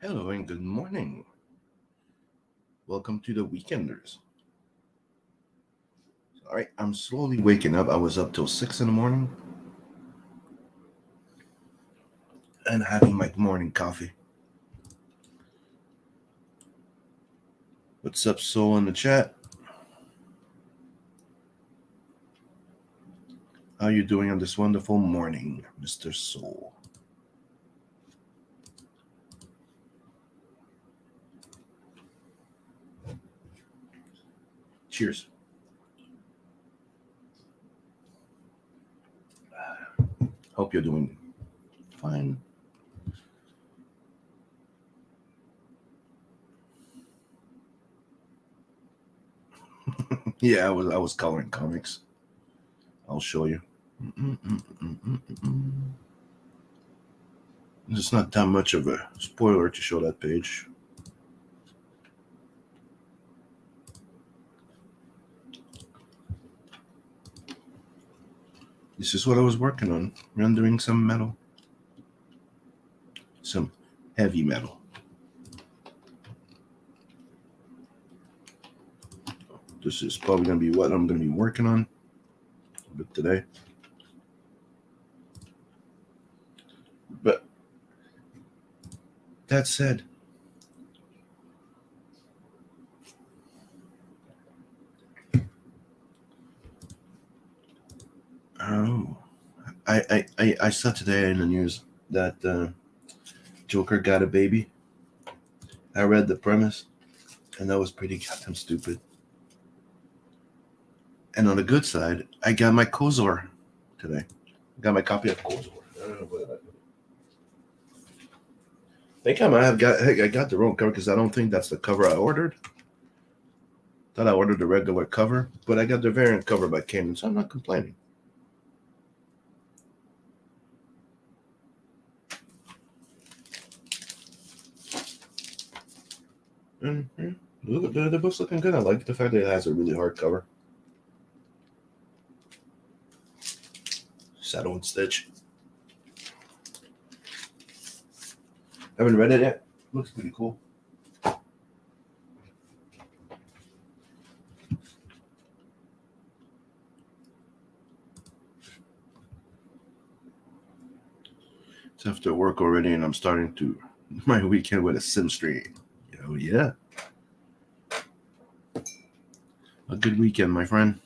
Hello and good morning. Welcome to the Weekenders. All right, I'm slowly waking up. I was up till 6 in the morning and having my morning coffee. What's up, Soul, in the chat? How you doing on this wonderful morning, Mr. Soul? Cheers. Hope you're doing fine. Yeah, I was coloring comics. I'll show you. It's not that much of a spoiler to show that page. This is what I was working on, rendering some metal. Some heavy metal. This is probably going to be what I'm going to be working on a bit today. But that said, oh, I saw today in the news that Joker got a baby. I read the premise, and that was pretty goddamn stupid. And on the good side, I got my Kozor today. I got my copy of Kozor. I don't know what I think I might have got the wrong cover because I don't think that's the cover I ordered. Thought I ordered the regular cover, but I got the variant cover by Kanan, so I'm not complaining. Mm-hmm. The book's looking good. I like the fact that it has a really hard cover. Saddle and Stitch. Haven't read it yet. Looks pretty cool. It's after work already, and I'm starting to my weekend with a sim stream. Oh yeah, a good weekend, my friend.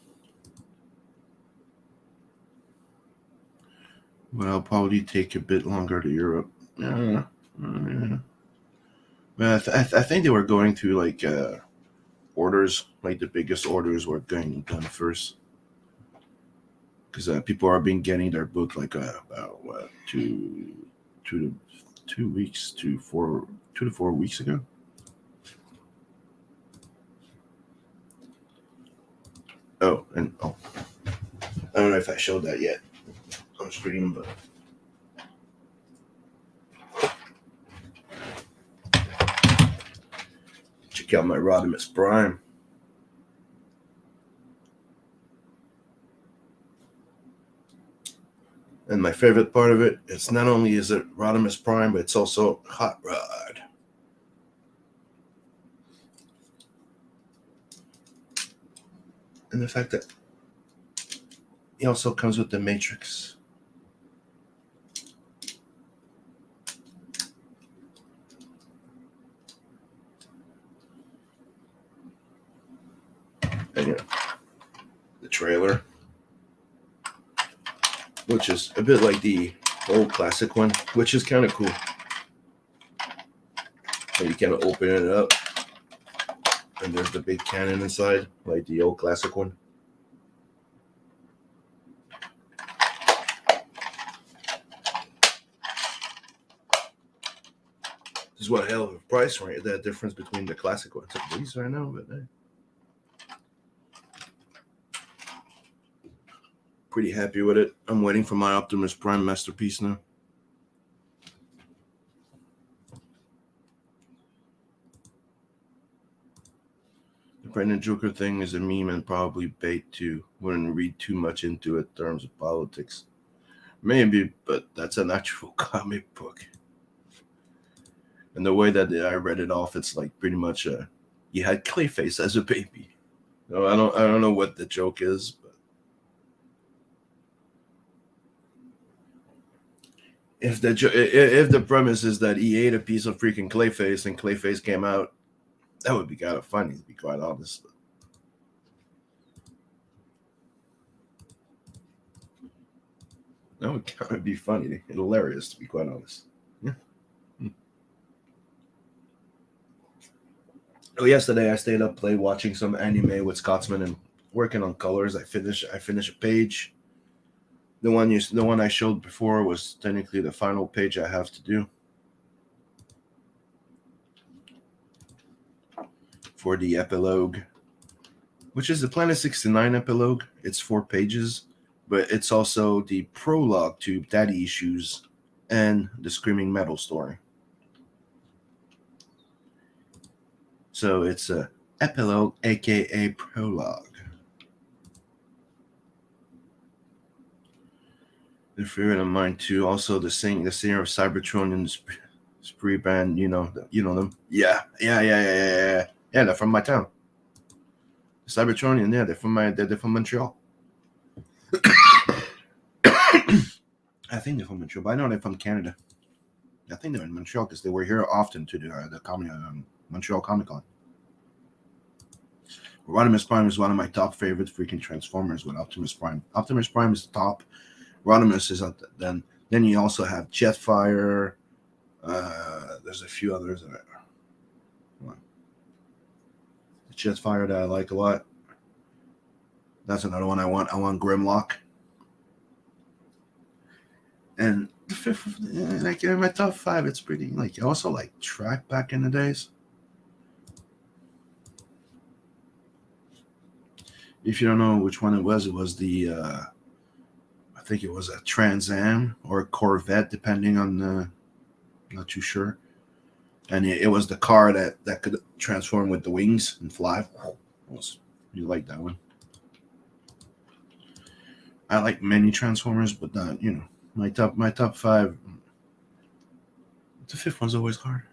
But I'll probably take a bit longer to Europe. Well, I think they were going through like orders, like the biggest orders were getting done first, because people are been getting their book like about what 2 weeks to 4 weeks ago. I don't know if I showed that yet on stream, but check out my Rodimus Prime. And my favorite part of it is not only is it Rodimus Prime, but it's also Hot Rod. And the fact that he also comes with the Matrix. And the trailer, which is a bit like the old classic one, which is kind of cool. And you kind of open it up, and there's the big cannon inside, like the old classic one. This is what hell of a price, right? That difference between the classic ones. These right now, but pretty happy with it. I'm waiting for my Optimus Prime masterpiece now. The Brendan Joker thing is a meme and probably bait too. Wouldn't read too much into it in terms of politics. Maybe, but that's an actual comic book. And the way that I read it off, it's like pretty much you had Clayface as a baby. No, I don't know what the joke is, but if the premise is that he ate a piece of freaking Clayface and Clayface came out, that would be kind of funny, to be quite honest. That would kind of be funny, hilarious, to be quite honest. Yeah. Oh, yesterday I stayed up late watching some anime with Scotsman and working on colors. I finished a page. The one I showed before was technically the final page I have to do for the epilogue, which is the Planet 69 epilogue. It's 4 pages, but it's also the prologue to Daddy Issues and the Screaming Metal story. So it's a epilogue, aka prologue. The favorite of mine too. Also the singer of Cybertron and Spree Band. You know them. Yeah. Yeah, they're from my town. Cybertronian, yeah, they're from Montreal. I think they're from Montreal, but I know they're from Canada. I think they're in Montreal because they were here often to do the Montreal Comic Con. Rodimus Prime is one of my top favorite freaking Transformers with Optimus Prime. Optimus Prime is the top. Rodimus is at then you also have Jetfire. There's a few others. Jetfire that I like a lot. That's another one I want. I want Grimlock. And the fifth, like in my top 5, it's pretty like I also like Track back in the days. If you don't know which one it was the I think it was a Trans Am or a Corvette, depending on the. Not too sure. And it was the car that could transform with the wings and fly. You like that one? I like many Transformers, but not my top 5. The 5th one's always hard.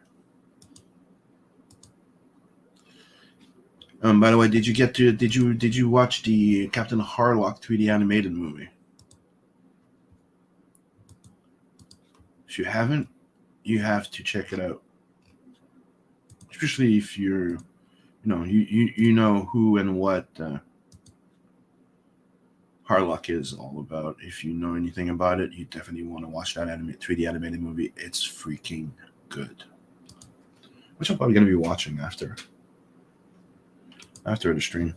By the way, did you watch the Captain Harlock 3D animated movie? If you haven't, you have to check it out. Especially if you're, you know who and what Harlock is all about. If you know anything about it, you definitely want to watch that 3D animated movie. It's freaking good. Which I'm probably going to be watching after the stream.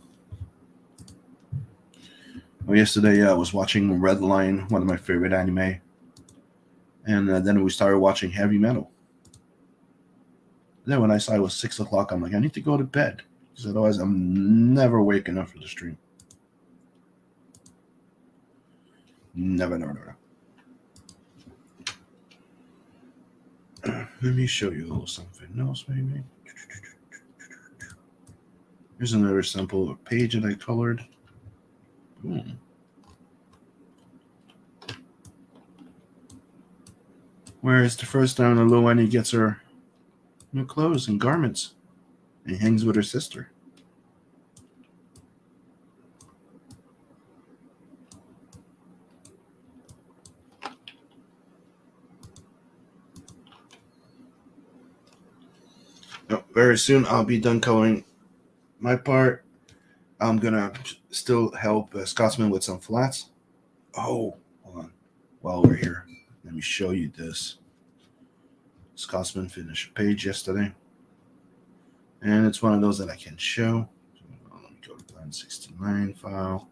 Well, yesterday I was watching Red Line, one of my favorite anime. And then we started watching Heavy Metal. Then when I saw it was 6 o'clock, I'm like, I need to go to bed. Because otherwise I'm never waking up for the stream. Never. Let me show you a little something else, maybe. Here's another sample page that I colored. Boom. Where it's the first time the Low Annie gets her new clothes and garments and hangs with her sister. Very soon I'll be done coloring my part. I'm gonna still help Scotsman with some flats. Oh, hold on. While we're here, let me show you this. Scotsman finished a page yesterday, and it's one of those that I can show. So, let me go to Plan 69 file.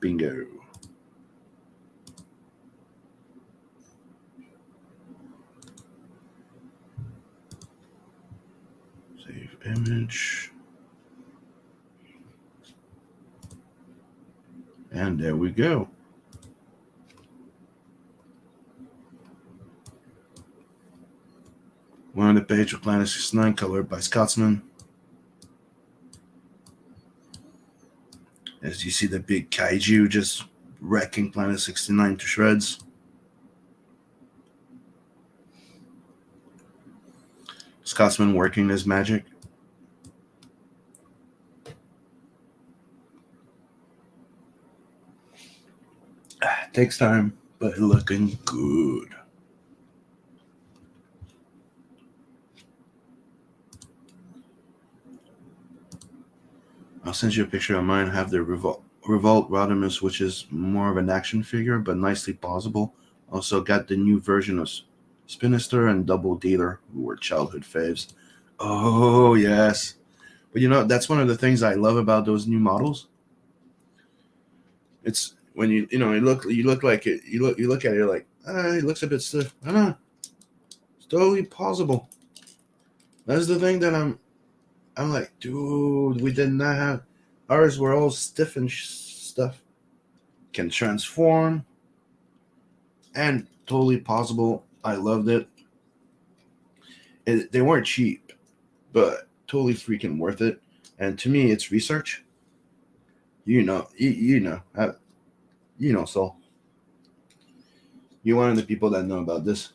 Bingo. Save image. And there we go. We're on the page of Planet 69, colored by Scotsman. As you see the big kaiju just wrecking Planet 69 to shreds. Scotsman working his magic. Takes time, but looking good. I'll send you a picture of mine. I have the Revolt Rodimus, which is more of an action figure, but nicely possible. Also got the new version of Spinister and Double Dealer, who were childhood faves. Oh yes, but that's one of the things I love about those new models. It's when you look like it you look at it like it looks a bit stiff. I don't know. It's totally possible. That's the thing that I'm like, dude, we did not have ours were all stiff and stuff. Can transform and totally possible. I loved it. They weren't cheap, but totally freaking worth it. And to me, it's research. So you're one of the people that know about this.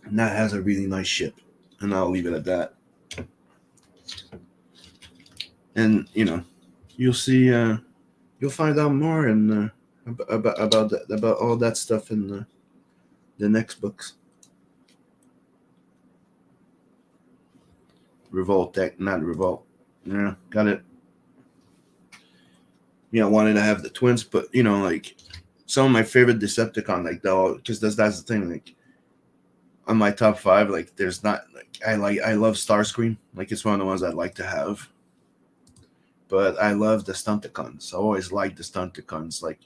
And that has a really nice ship, and I'll leave it at that. And you'll see. You'll find out more and about all that stuff in the next books. Revolt deck, not Revolt. Yeah, got it. Wanted to have the twins, but like some of my favorite Decepticon, like because that's the thing, like on my top 5, like there's not like I love Starscream, like it's one of the ones I'd like to have. But I love the Stunticons. I always like the Stunticons. Like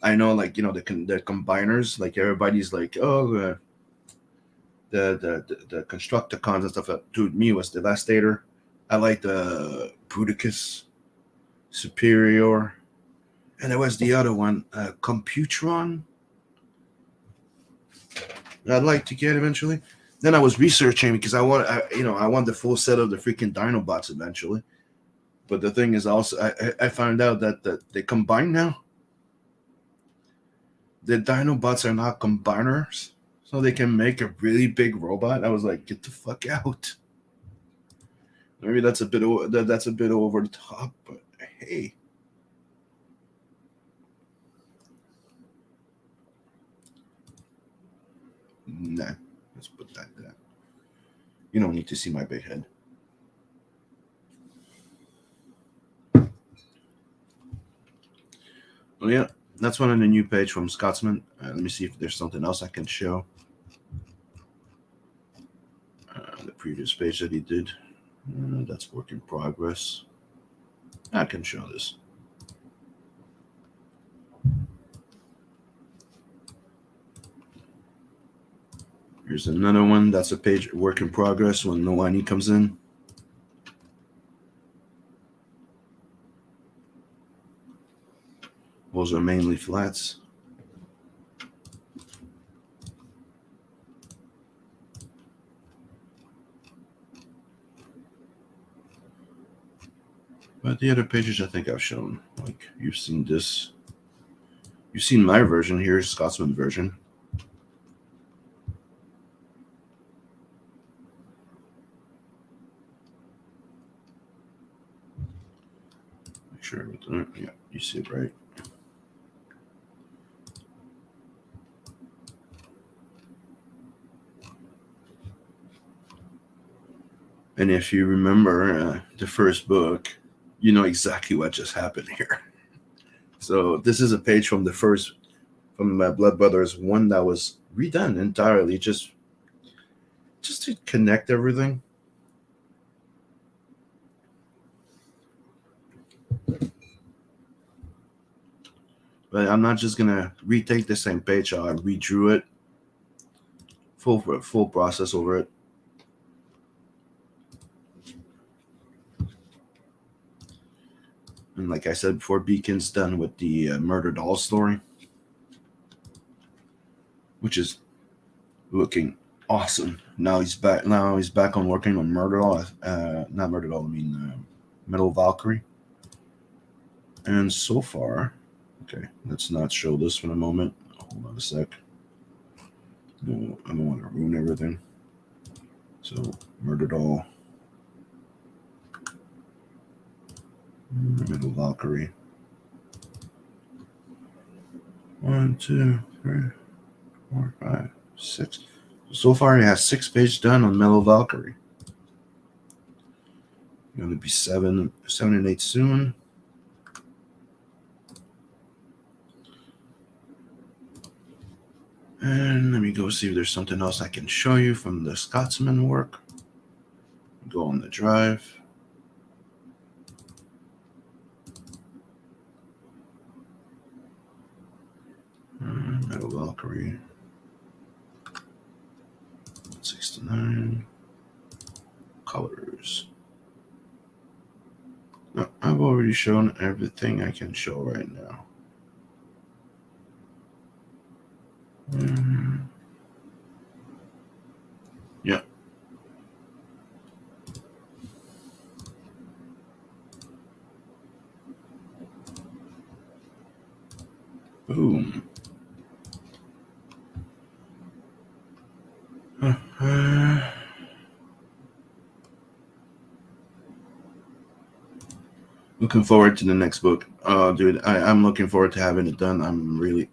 I know like the combiners. Like everybody's like, oh, the Constructicons and stuff. That to me was Devastator. I like the Bruticus, Superior, and there was the other one, Computron. I'd like to get eventually. Then I was researching because I want the full set of the freaking Dinobots eventually. But the thing is also, I found out that they combine now. The Dinobots are not combiners, so they can make a really big robot. I was like, get the fuck out. Maybe that's a bit over the top, but hey. Nah, let's put that there. You don't need to see my big head. Well, yeah, that's one on the new page from Scotsman. Let me see if there's something else I can show. The previous page that he did. That's work in progress. I can show this. Here's another one. That's a page work in progress when Noani comes in. Those are mainly flats. But the other pages I think I've shown. Like you've seen this. You've seen my version. Here's Scotsman version. Make sure yeah, you see it right. And if you remember the first book, you know exactly what just happened here. So this is a page from Blood Brothers 1 that was redone entirely, just to connect everything. But I'm not just gonna retake the same page. I redrew it, full process over it. And like I said before, Beacon's done with the Murder Doll story, which is looking awesome. Now he's back. On working on Murder Doll. Not Murder Doll. I mean Metal Valkyrie. And so far, okay, let's not show this for a moment. Hold on a sec. No, I don't want to ruin everything. So, Murder-Doll. Metal Valkyrie. 1, 2, 3, 4, 5, 6. So far, he has 6 pages done on Metal Valkyrie. Going to be 7 and 8 soon. And let me go see if there's something else I can show you from the Scotsman work. Go on the drive. Metal Valkyrie. 69. Colors. No, I've already shown everything I can show right now. Yeah. Boom. Looking forward to the next book. Dude, I'm looking forward to having it done. I'm really,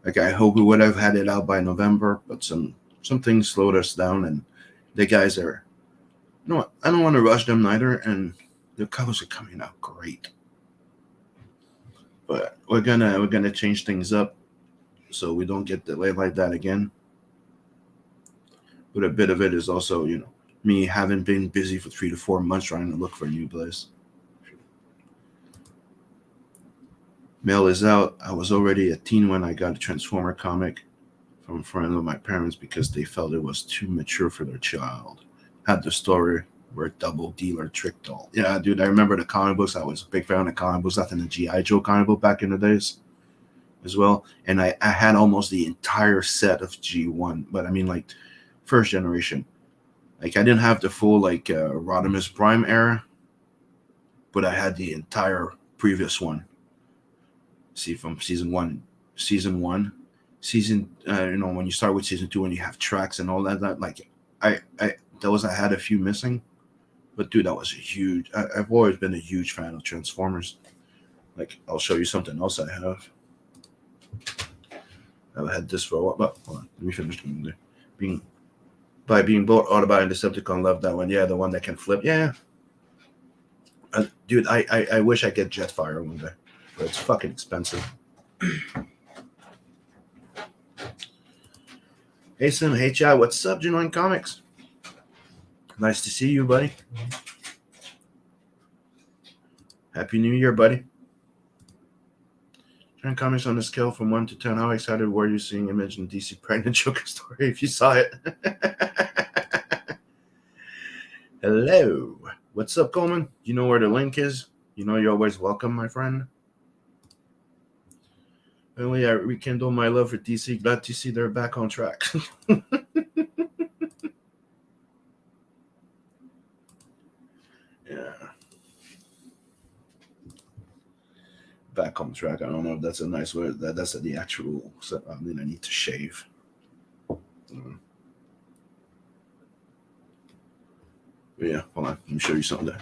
like, I hope we would have had it out by November, but some things slowed us down, and the guys are, you know what, I don't want to rush them neither, and the covers are coming out great. But we're gonna change things up so we don't get delayed like that again. But a bit of it is also, you know, me having been busy for 3 to 4 months trying to look for a new place. Mail is out. I was already a teen when I got a Transformer comic from a friend of my parents because they felt it was too mature for their child. Had the story where Double Dealer tricked all. Yeah, dude, I remember the comic books. I was a big fan of comic books. I think the G.I. Joe comic book back in the days as well. And I had almost the entire set of G1, but I mean, like, first generation. Like, I didn't have the full, like, Rodimus Prime era, but I had the entire previous one. See, from season one, you know, when you start with season 2 and you have tracks and all that, like, I had a few missing, but dude, that was a huge. I've always been a huge fan of Transformers. Like, I'll show you something else I have. I've had this for a while, but hold on, let me finish the being both Autobot and Decepticon. Love that one. Yeah, the one that can flip. Yeah, dude, I wish I get Jetfire one day, but it's fucking expensive. Hey Sim, hey Chad, what's up, Genuine Comics? Nice to see you, buddy. Happy New Year, buddy. Genuine Comics on a scale from 1 to 10. How excited were you seeing Image in DC Pregnant Joker story? If you saw it. Hello. What's up, Coleman? You know where the link is? You know you're always welcome, my friend. Only I rekindle my love for DC. Glad to see they're back on track. Yeah. Back on track. I don't know if that's a nice word. That's the actual. I mean, I need to shave. Yeah, hold on. Let me show you something there.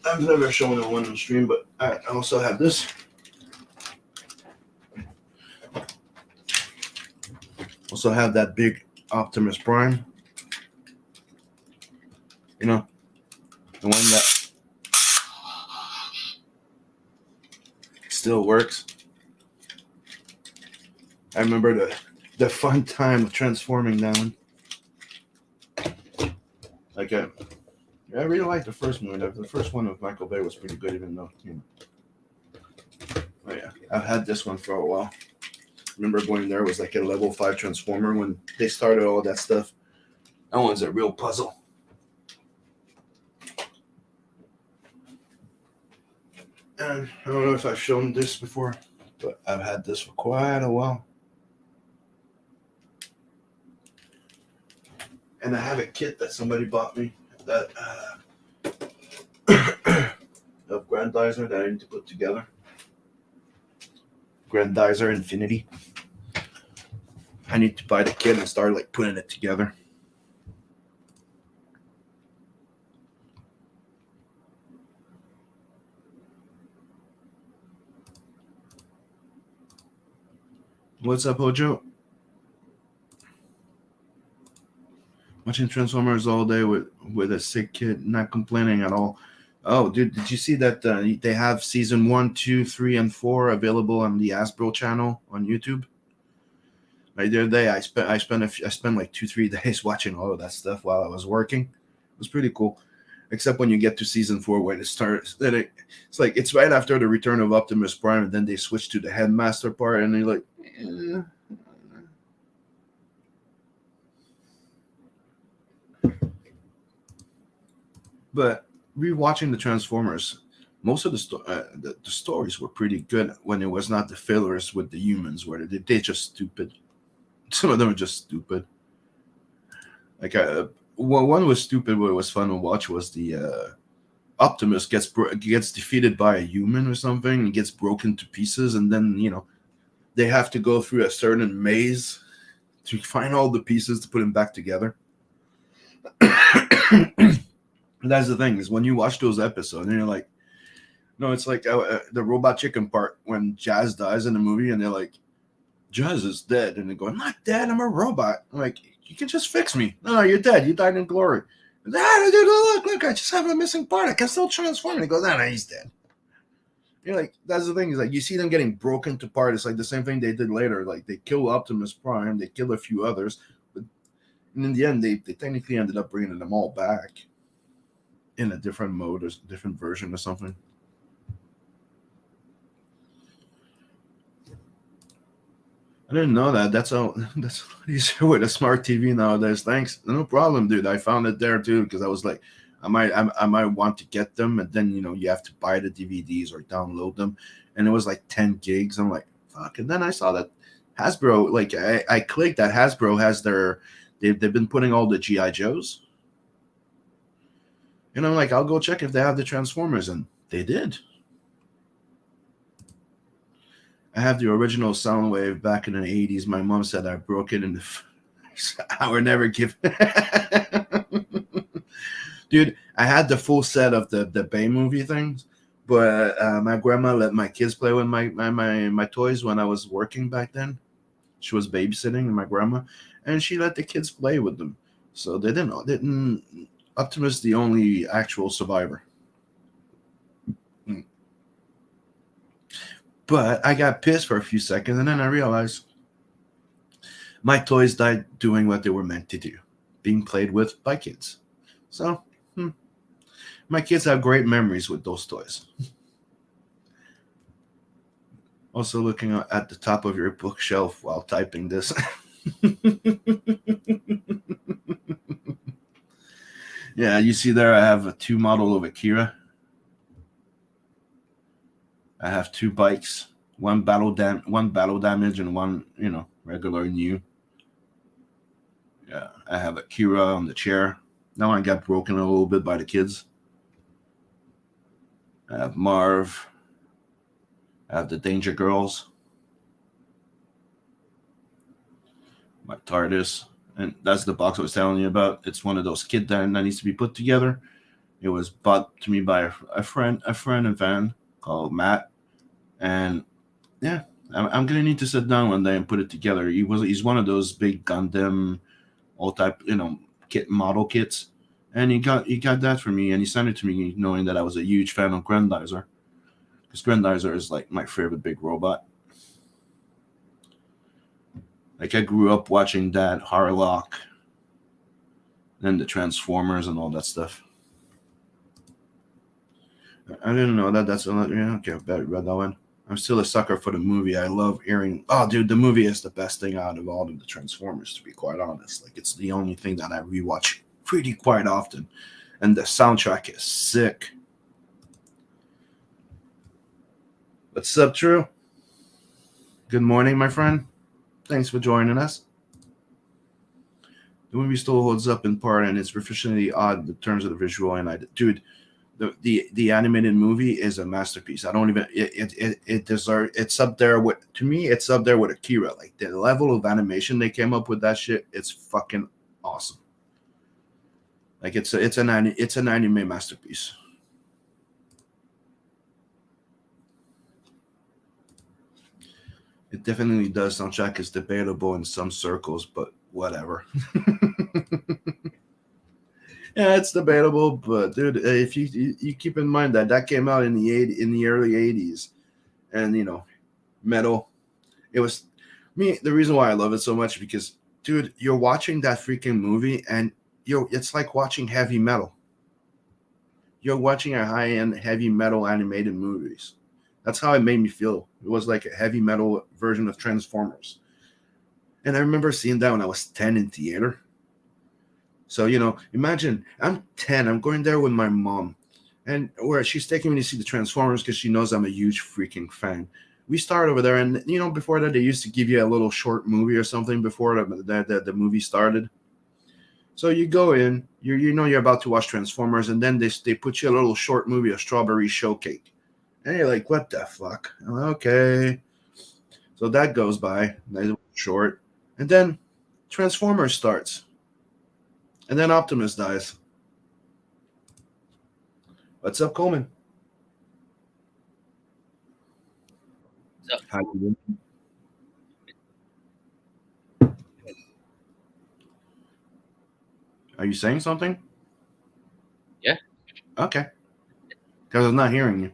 I've never shown it one on stream, but I also have this. Also have that big Optimus Prime. You know, the one that still works. I remember the fun time of transforming that one. Like, I really liked the first movie. The first one of Michael Bay was pretty good, even though, you know. Oh yeah, I've had this one for a while. Remember going there, was like a level 5 Transformer when they started all that stuff. That one's a real puzzle. And I don't know if I've shown this before, but I've had this for quite a while. And I have a kit that somebody bought me that of Grandizer that I need to put together. Grandizer Infinity. I need to buy the kit and start like putting it together. What's up, Hojo? Watching Transformers all day with a sick kid, not complaining at all. Oh, dude, did you see that they have season 1, 2, 3, and 4 available on the Hasbro channel on YouTube? Right the other day, I spent like 2, 3 days watching all of that stuff while I was working. It was pretty cool, except when you get to season 4 when it starts. It's like it's right after the return of Optimus Prime, and then they switch to the Headmaster part, and they're like, eh. But rewatching the Transformers, most of the stories were pretty good when it was not the fillers with the humans, where they're just stupid. Some of them are just stupid. Like one was stupid, but it was fun to watch. Was the Optimus gets defeated by a human or something and gets broken to pieces, and then they have to go through a certain maze to find all the pieces to put him back together. That's the thing, is when you watch those episodes and you're like, no, it's like the Robot Chicken part when Jazz dies in the movie, and they're like, Jazz is dead, and they go, I'm not dead, I'm a robot. I'm like, you can just fix me. No, you're dead. You died in glory. Dude, look, I just have a missing part. I can still transform. And he goes, no, he's dead. You're like, that's the thing, is like you see them getting broken to part. It's like the same thing they did later. Like they kill Optimus Prime, they kill a few others, but in the end, they technically ended up bringing them all back in a different mode or different version or something. I didn't know that. That's easier with a smart TV nowadays. Thanks. No problem, dude. I found it there too because I was like, I might want to get them, and then you have to buy the DVDs or download them, and it was like 10 gigs. I'm like, fuck. And then I saw that Hasbro, like I clicked that Hasbro has they've been putting all the GI Joes, and I'm like, I'll go check if they have the Transformers, and they did. I have the original Soundwave back in the 80s. My mom said I broke it in the. I would never give. Dude, I had the full set of the Bay movie things, but my grandma let my kids play with my toys when I was working back then. She was babysitting my grandma, and she let the kids play with them. So they didn't. Optimus the only actual survivor. But I got pissed for a few seconds, and then I realized my toys died doing what they were meant to do, being played with by kids. So, my kids have great memories with those toys. Also, looking at the top of your bookshelf while typing this. Yeah, you see there, I have a 2 model of Akira. I have 2 bikes, one battle damage, and one regular new. Yeah, I have Akira on the chair. That one got broken a little bit by the kids. I have Marv. I have the Danger Girls. My TARDIS. And that's the box I was telling you about. It's one of those kit that needs to be put together. It was bought to me by a friend and fan called Matt. And yeah, I'm gonna need to sit down one day and put it together. He's one of those big Gundam, all type model kits, and he got that for me, and he sent it to me knowing that I was a huge fan of Grendizer, because Grendizer is like my favorite big robot. Like I grew up watching that, Harlock, and the Transformers and all that stuff. I didn't know that. That's another. Yeah, okay, I read that one. I'm still a sucker for the movie. I love hearing. Oh, dude, the movie is the best thing out of all of the Transformers. To be quite honest, like it's the only thing that I rewatch pretty quite often, and the soundtrack is sick. What's up, Drew? Good morning, my friend. Thanks for joining us. The movie still holds up in part, and it's sufficiently odd in terms of the visual. And dude, the animated movie is a masterpiece. I don't even it deserves. It's up there with, to me. It's up there with Akira. Like the level of animation they came up with that shit. It's fucking awesome. Like it's an anime masterpiece. It definitely does. Soundtrack is debatable in some circles, but whatever. Yeah, it's debatable, but dude, if you keep in mind that that came out in the early '80s, and metal, it was me. The reason why I love it so much because, dude, you're watching that freaking movie, and it's like watching heavy metal. You're watching a high end heavy metal animated movies. That's how it made me feel. It was like a heavy metal version of Transformers. And I remember seeing that when I was 10 in theater. So, imagine I'm 10, I'm going there with my mom, and where she's taking me to see the Transformers because she knows I'm a huge freaking fan. We start over there, and before that, they used to give you a little short movie or something before the movie started. So you go in, you're about to watch Transformers, and then they put you a little short movie of Strawberry Shortcake. And you're like, what the fuck? I'm like, okay. So that goes by, nice short. And then Transformers starts. And then Optimus dies. What's up, Coleman? So, How you doing? Are you saying something? yeah. Okay. Because I'm not hearing you.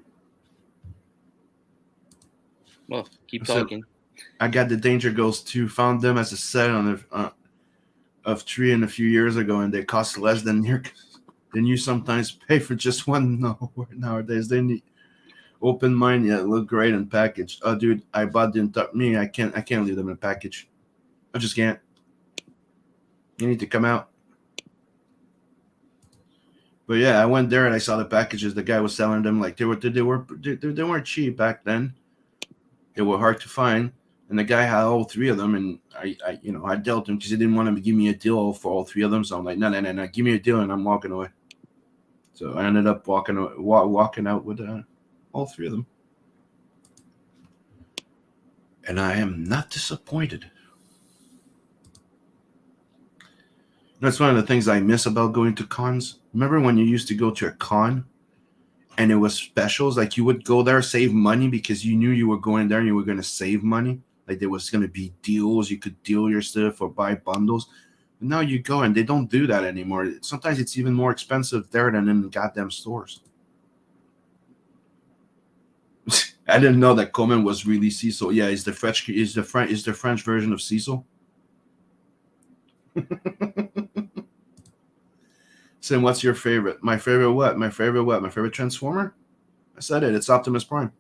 Well, keep So talking. I got the Danger Girls 2. Found them as a set of 3 a few years ago, and they cost less than you sometimes pay for just one. No, nowadays they need open mind. Yeah, look great and packaged. Oh, dude, I bought the entire. Me, I can't leave them in a package. I just can't. You need to come out. But yeah, I went there and I saw the packages. The guy was selling them like they weren't cheap back then. They were hard to find, and the guy had all 3 of them, and I dealt him because he didn't want to give me a deal for all 3 of them. So I'm like, no, give me a deal, and I'm walking away. So I ended up walking out with all 3 of them, and I am not disappointed. That's one of the things I miss about going to cons. Remember when you used to go to a con and it was specials? Like you would go there, save money because you knew you were going there and you were going to save money. Like there was going to be deals. You could deal your stuff or buy bundles. But now you go and they don't do that anymore. Sometimes it's even more expensive there than in the goddamn stores. I didn't know that Coleman was really Cecil. Yeah, is the French version of Cecil. Saying, what's your favorite? My favorite what? My favorite what? My favorite Transformer? I said it. It's Optimus Prime.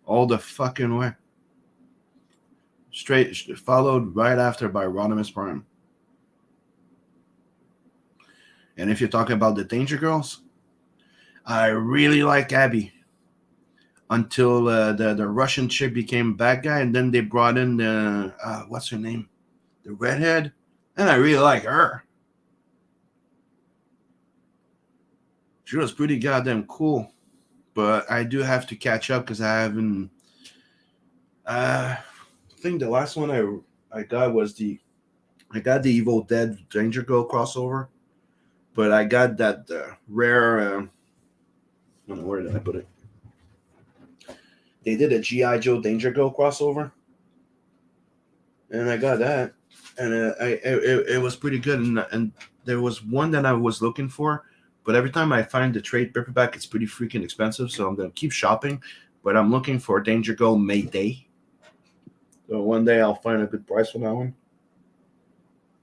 All the fucking way. Straight followed right after by Rodimus Prime. And if you're talking about the Danger Girls, I really like Abby. Until the Russian chick became bad guy, and then they brought in the what's her name, the redhead, and I really like her. She was pretty goddamn cool, but I do have to catch up because I haven't. I think the last one I got was I got the Evil Dead Danger Girl crossover, but I got that rare. I don't know, where did I put it? They did a GI Joe Danger Girl crossover, and I got that, and it was pretty good. And there was one that I was looking for, but every time I find the trade paperback, it's pretty freaking expensive. So I'm gonna keep shopping, but I'm looking for Danger Girl Mayday. So one day I'll find a good price for that one.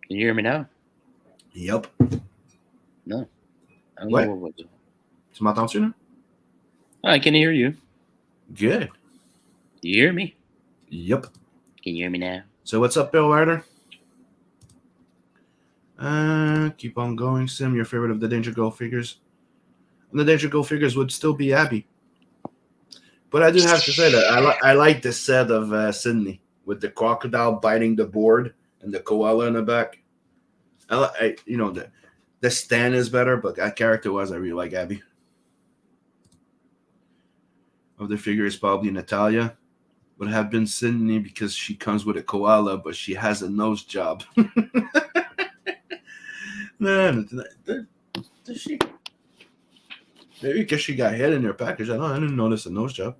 Can you hear me now? Yep. No. I don't What? know what was it. Tu m'entends-tu là? I can hear you. Good. You hear me? Yep. Can you hear me now? So what's up, Bill Ryder? Keep on going. Sim, your favorite of the Danger Girl figures? And the Danger Girl figures would still be Abby. But I do have to say that I like the set of Sydney with the crocodile biting the board and the koala in the back. The stand is better, but character-wise, I really like Abby. of the figure is probably Natalia. Would have been Sydney because she comes with a koala, but she has a nose job. No, does she? Maybe because she got head in her package. I didn't notice a nose job.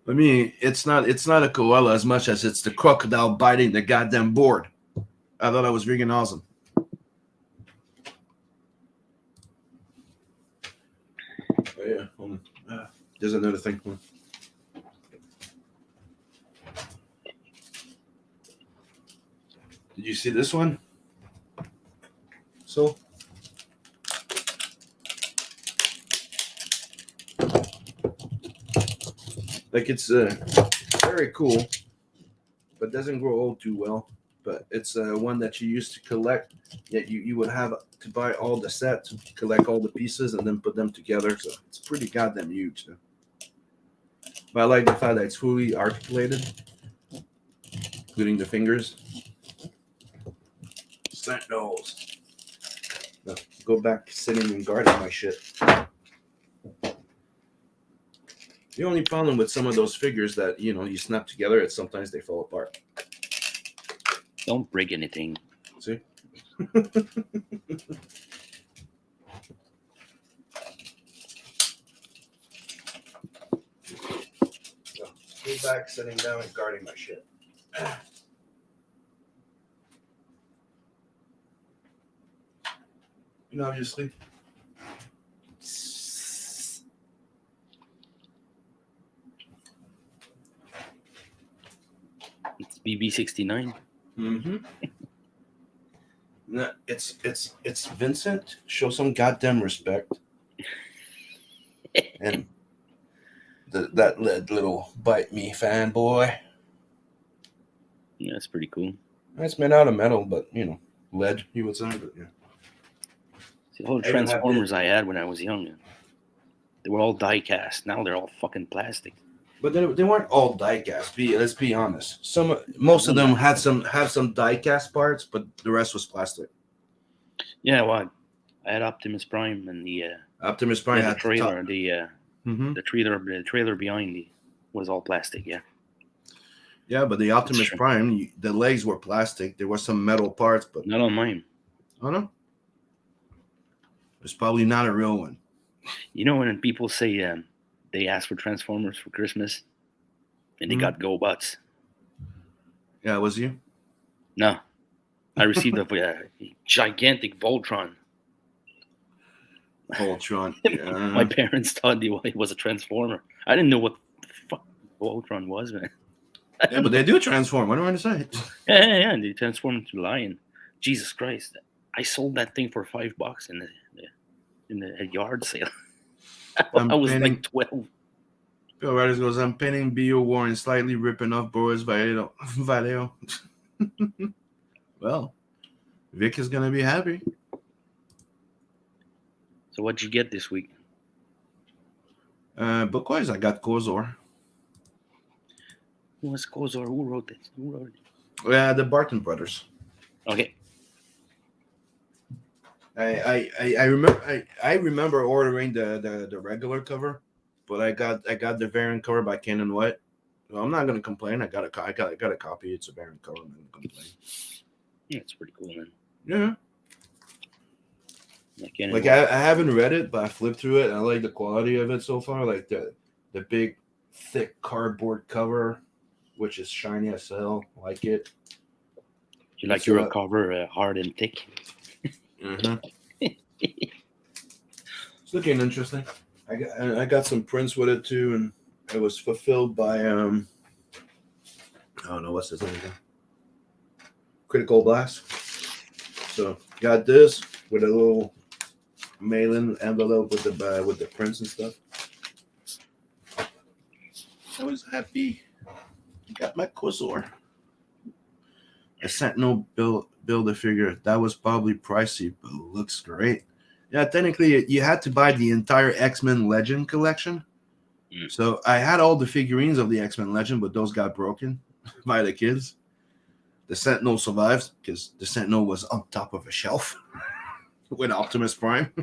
I mean, it's not a koala as much as it's the crocodile biting the goddamn board. I thought that was freaking awesome. Oh, yeah, there's another thing. Did you see this one? So, like it's very cool, but doesn't grow old too well. But it's one that you used to collect. Yet you would have to buy all the sets, collect all the pieces, and then put them together. So it's pretty goddamn huge. So. But I like the fact that it's fully articulated, including the fingers. Sentinels. No, go back sitting and guarding my shit. The only problem with some of those figures that you snap together is sometimes they fall apart. Don't break anything. See? So, go back sitting down and guarding my shit. Obviously. It's BB69. Mm-hmm. No, it's Vincent. Show some goddamn respect. And that little bite me fanboy. Yeah, that's pretty cool. It's made out of metal, but lead. You would say, but yeah. See, all the Transformers I had when I was young, they were all die cast. Now they're all fucking plastic. But they weren't all die cast. Let's be honest. Most of them have some die cast parts, but the rest was plastic. Yeah, well, I had Optimus Prime and the Optimus Prime had the trailer. The trailer behind was all plastic. Yeah. Yeah, but the Optimus Prime, the legs were plastic. There were some metal parts, but not on mine. Oh no, it's probably not a real one. When people say they asked for Transformers for Christmas, and they got GoBots. Yeah, was you? No, I received a gigantic Voltron. Voltron. Yeah. My parents thought it was a Transformer. I didn't know what the fuck Voltron was, man. Yeah, but they do transform. What do I want to say? Yeah. They transform into lion. Jesus Christ! I sold that thing for $5 in the yard sale. I was like 12. Bill Riders goes, I'm painting Bio War and slightly ripping off Boris Vallejo. Well, Vic is gonna be happy. So what'd you get this week? Book-wise, I got Kozor. Who was Kozor? Who wrote it? Yeah, the Barton brothers. Okay. I remember ordering the regular cover, but I got the variant cover by Ken and White. Well, I'm not gonna complain. I got a copy. It's a variant cover. I'm not gonna complain. Yeah, it's pretty cool, man. Yeah. I haven't read it, but I flipped through it and I like the quality of it so far. Like the big thick cardboard cover, which is shiny as hell. I like it. You like your cover hard and thick? Mm-hmm. It's looking interesting. I got some prints with it too, and it was fulfilled by I don't know what's his name again. Critical Blast. So got this with a little mailing envelope with the prints and stuff. I was happy. Got my Kozor. A Sentinel build a figure. That was probably pricey, but it looks great. Yeah, technically you had to buy the entire X-Men Legend collection. So I had all the figurines of the X-Men Legend, but those got broken by the kids. The Sentinel survives because the Sentinel was on top of a shelf with Optimus Prime.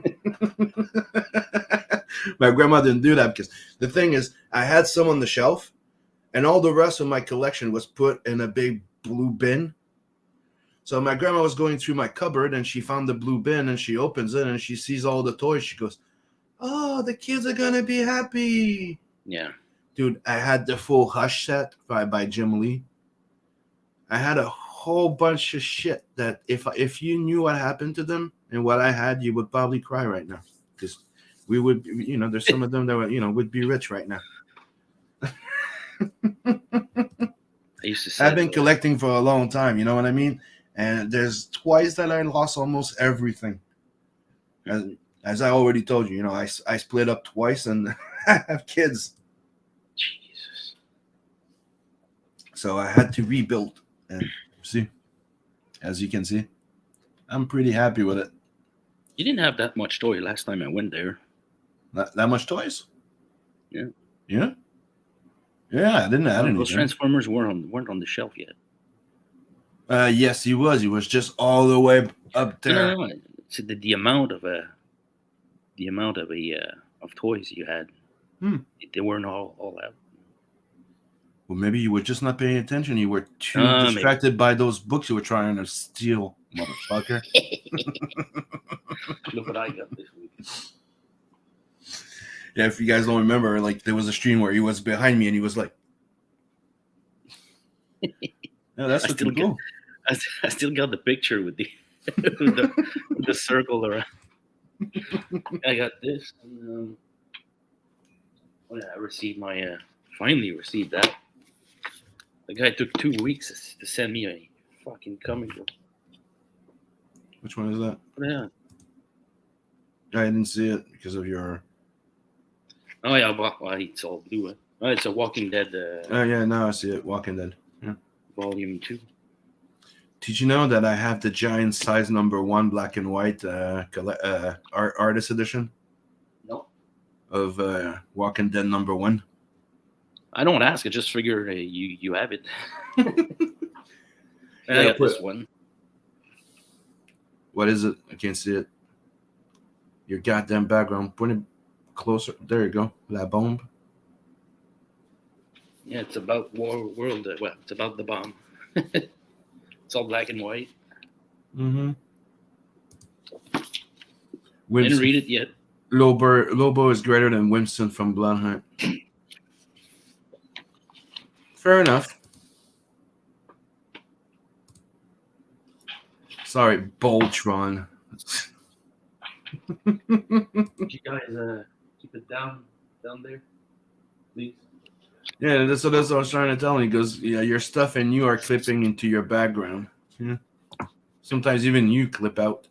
My grandma didn't do that because the thing is, I had some on the shelf, and all the rest of my collection was put in a big blue bin. So my grandma was going through my cupboard, and she found the blue bin, and she opens it, and she sees all the toys. She goes, "Oh, the kids are gonna be happy." Yeah. Dude, I had the full Hush set by Jim Lee. I had a whole bunch of shit that if you knew what happened to them and what I had, you would probably cry right now. Because we would, there's some of them that would be rich right now. I used to say I've been collecting for a long time, you know what I mean? And there's twice that I lost almost everything. As I already told you, I split up twice and I have kids. Jesus. So I had to rebuild. And see, as you can see, I'm pretty happy with it. You didn't have that much toy last time I went there. That much toys? Yeah. Yeah. Yeah, I didn't add anything. Those Transformers weren't on the shelf yet. Yes, he was. He was just all the way up there. No. So the amount of toys you had, they weren't all out. Well, maybe you were just not paying attention. You were too distracted by those books you were trying to steal, motherfucker. Look what I got this week. Yeah, if you guys don't remember, like there was a stream where he was behind me and he was like, "Yeah, that's looking cool." I still got the picture with the with the circle around. I got this. And, I finally received that. The guy took 2 weeks to send me a fucking comic book. Which one is that? Yeah. I didn't see it because of your. Oh yeah, well, it's all blue. Oh, it's a Walking Dead. Oh yeah, now I see it. Walking Dead. Yeah. Volume 2. Did you know that I have the giant size #1 black and white artist edition? No. Of Walking Dead #1. I don't ask. I just figure you have it. I got this one. What is it? I can't see it. Your goddamn background. Put it closer. There you go. La Bombe. Yeah, it's about world. Well, it's about the bomb. It's all black and white. Mm-hmm. Didn't read it yet. Lobo is greater than Winston from Bloodhunt. Fair enough. Sorry, Voltron. Could you guys keep it down there, please? Yeah, that's what I was trying to tell him. He goes, "Yeah, your stuff and you are clipping into your background. Yeah. Sometimes even you clip out."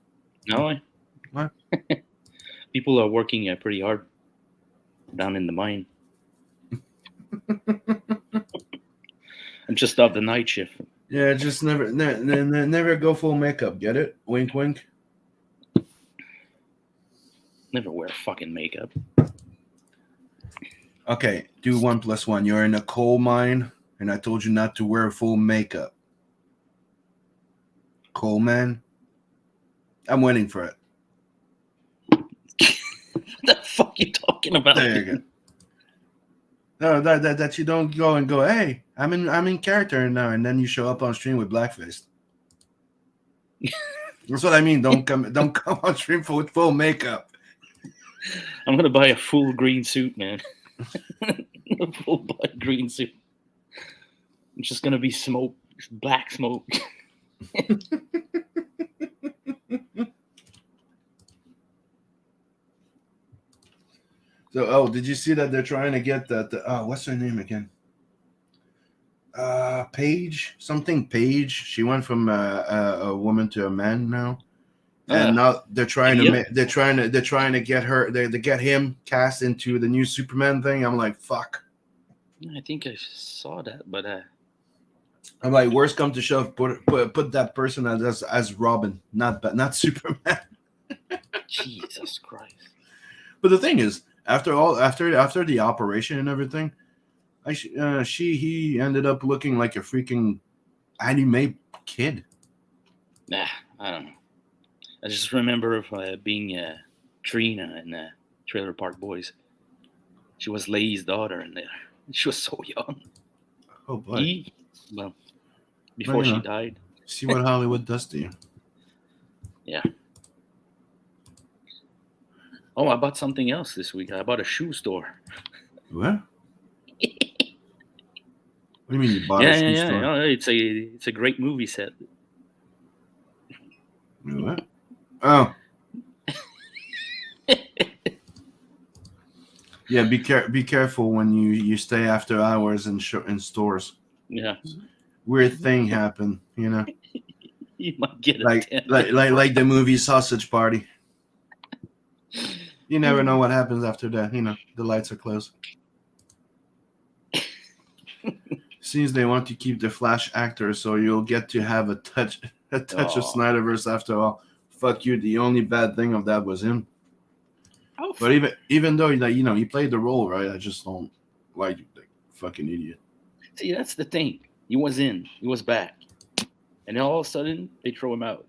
No, what? People are working pretty hard down in the mine. I'm just off the night shift. Yeah, just never go full makeup. Get it? Wink, wink. Never wear fucking makeup. Okay, do 1 + 1. You're in a coal mine, and I told you not to wear full makeup. Coal man, I'm waiting for it. What the fuck you talking about? There you go. No, that you don't go and go, "Hey, I'm in character now," and then you show up on stream with blackface. That's what I mean. Don't come on stream with full makeup. I'm gonna buy a full green suit, man. A full green suit. It's just gonna be smoke, black smoke. So, did you see that they're trying to get that? What's her name again? Paige, something Paige. She went from a woman to a man now, and now they're trying to get her. They get him cast into the new Superman thing. I'm like, fuck. I think I saw that, but I'm like, worst come to shove, put that person as Robin, not Superman. Jesus Christ. But the thing is, after the operation and everything, he ended up looking like a freaking anime kid. Nah, I don't know. I just remember of being Trina and Trailer Park Boys. She was Lay's daughter in there. She was so young. Oh boy. Well, Well, before you she know, died. see what Hollywood does to you. Yeah. Oh, I bought something else this week. I bought a shoe store. What? What do you mean you bought a Yeah, shoe yeah, store? yeah. Oh, it's a great movie set. What? Oh. Yeah, be careful when you stay after hours in stores. Yeah, Weird thing happen, you know. you might get a Like 10. like the movie Sausage Party. You never know what happens after that. You know, the lights are closed. Seems they want to keep the Flash actor, so you'll get to have a touch of Oh, Snyderverse after all. Fuck you. The only bad thing of that was him. how But even though like, you know, he played the role right, I just don't like fucking idiot. see, that's the thing. He was in, he was back, and then all of a sudden they throw him out.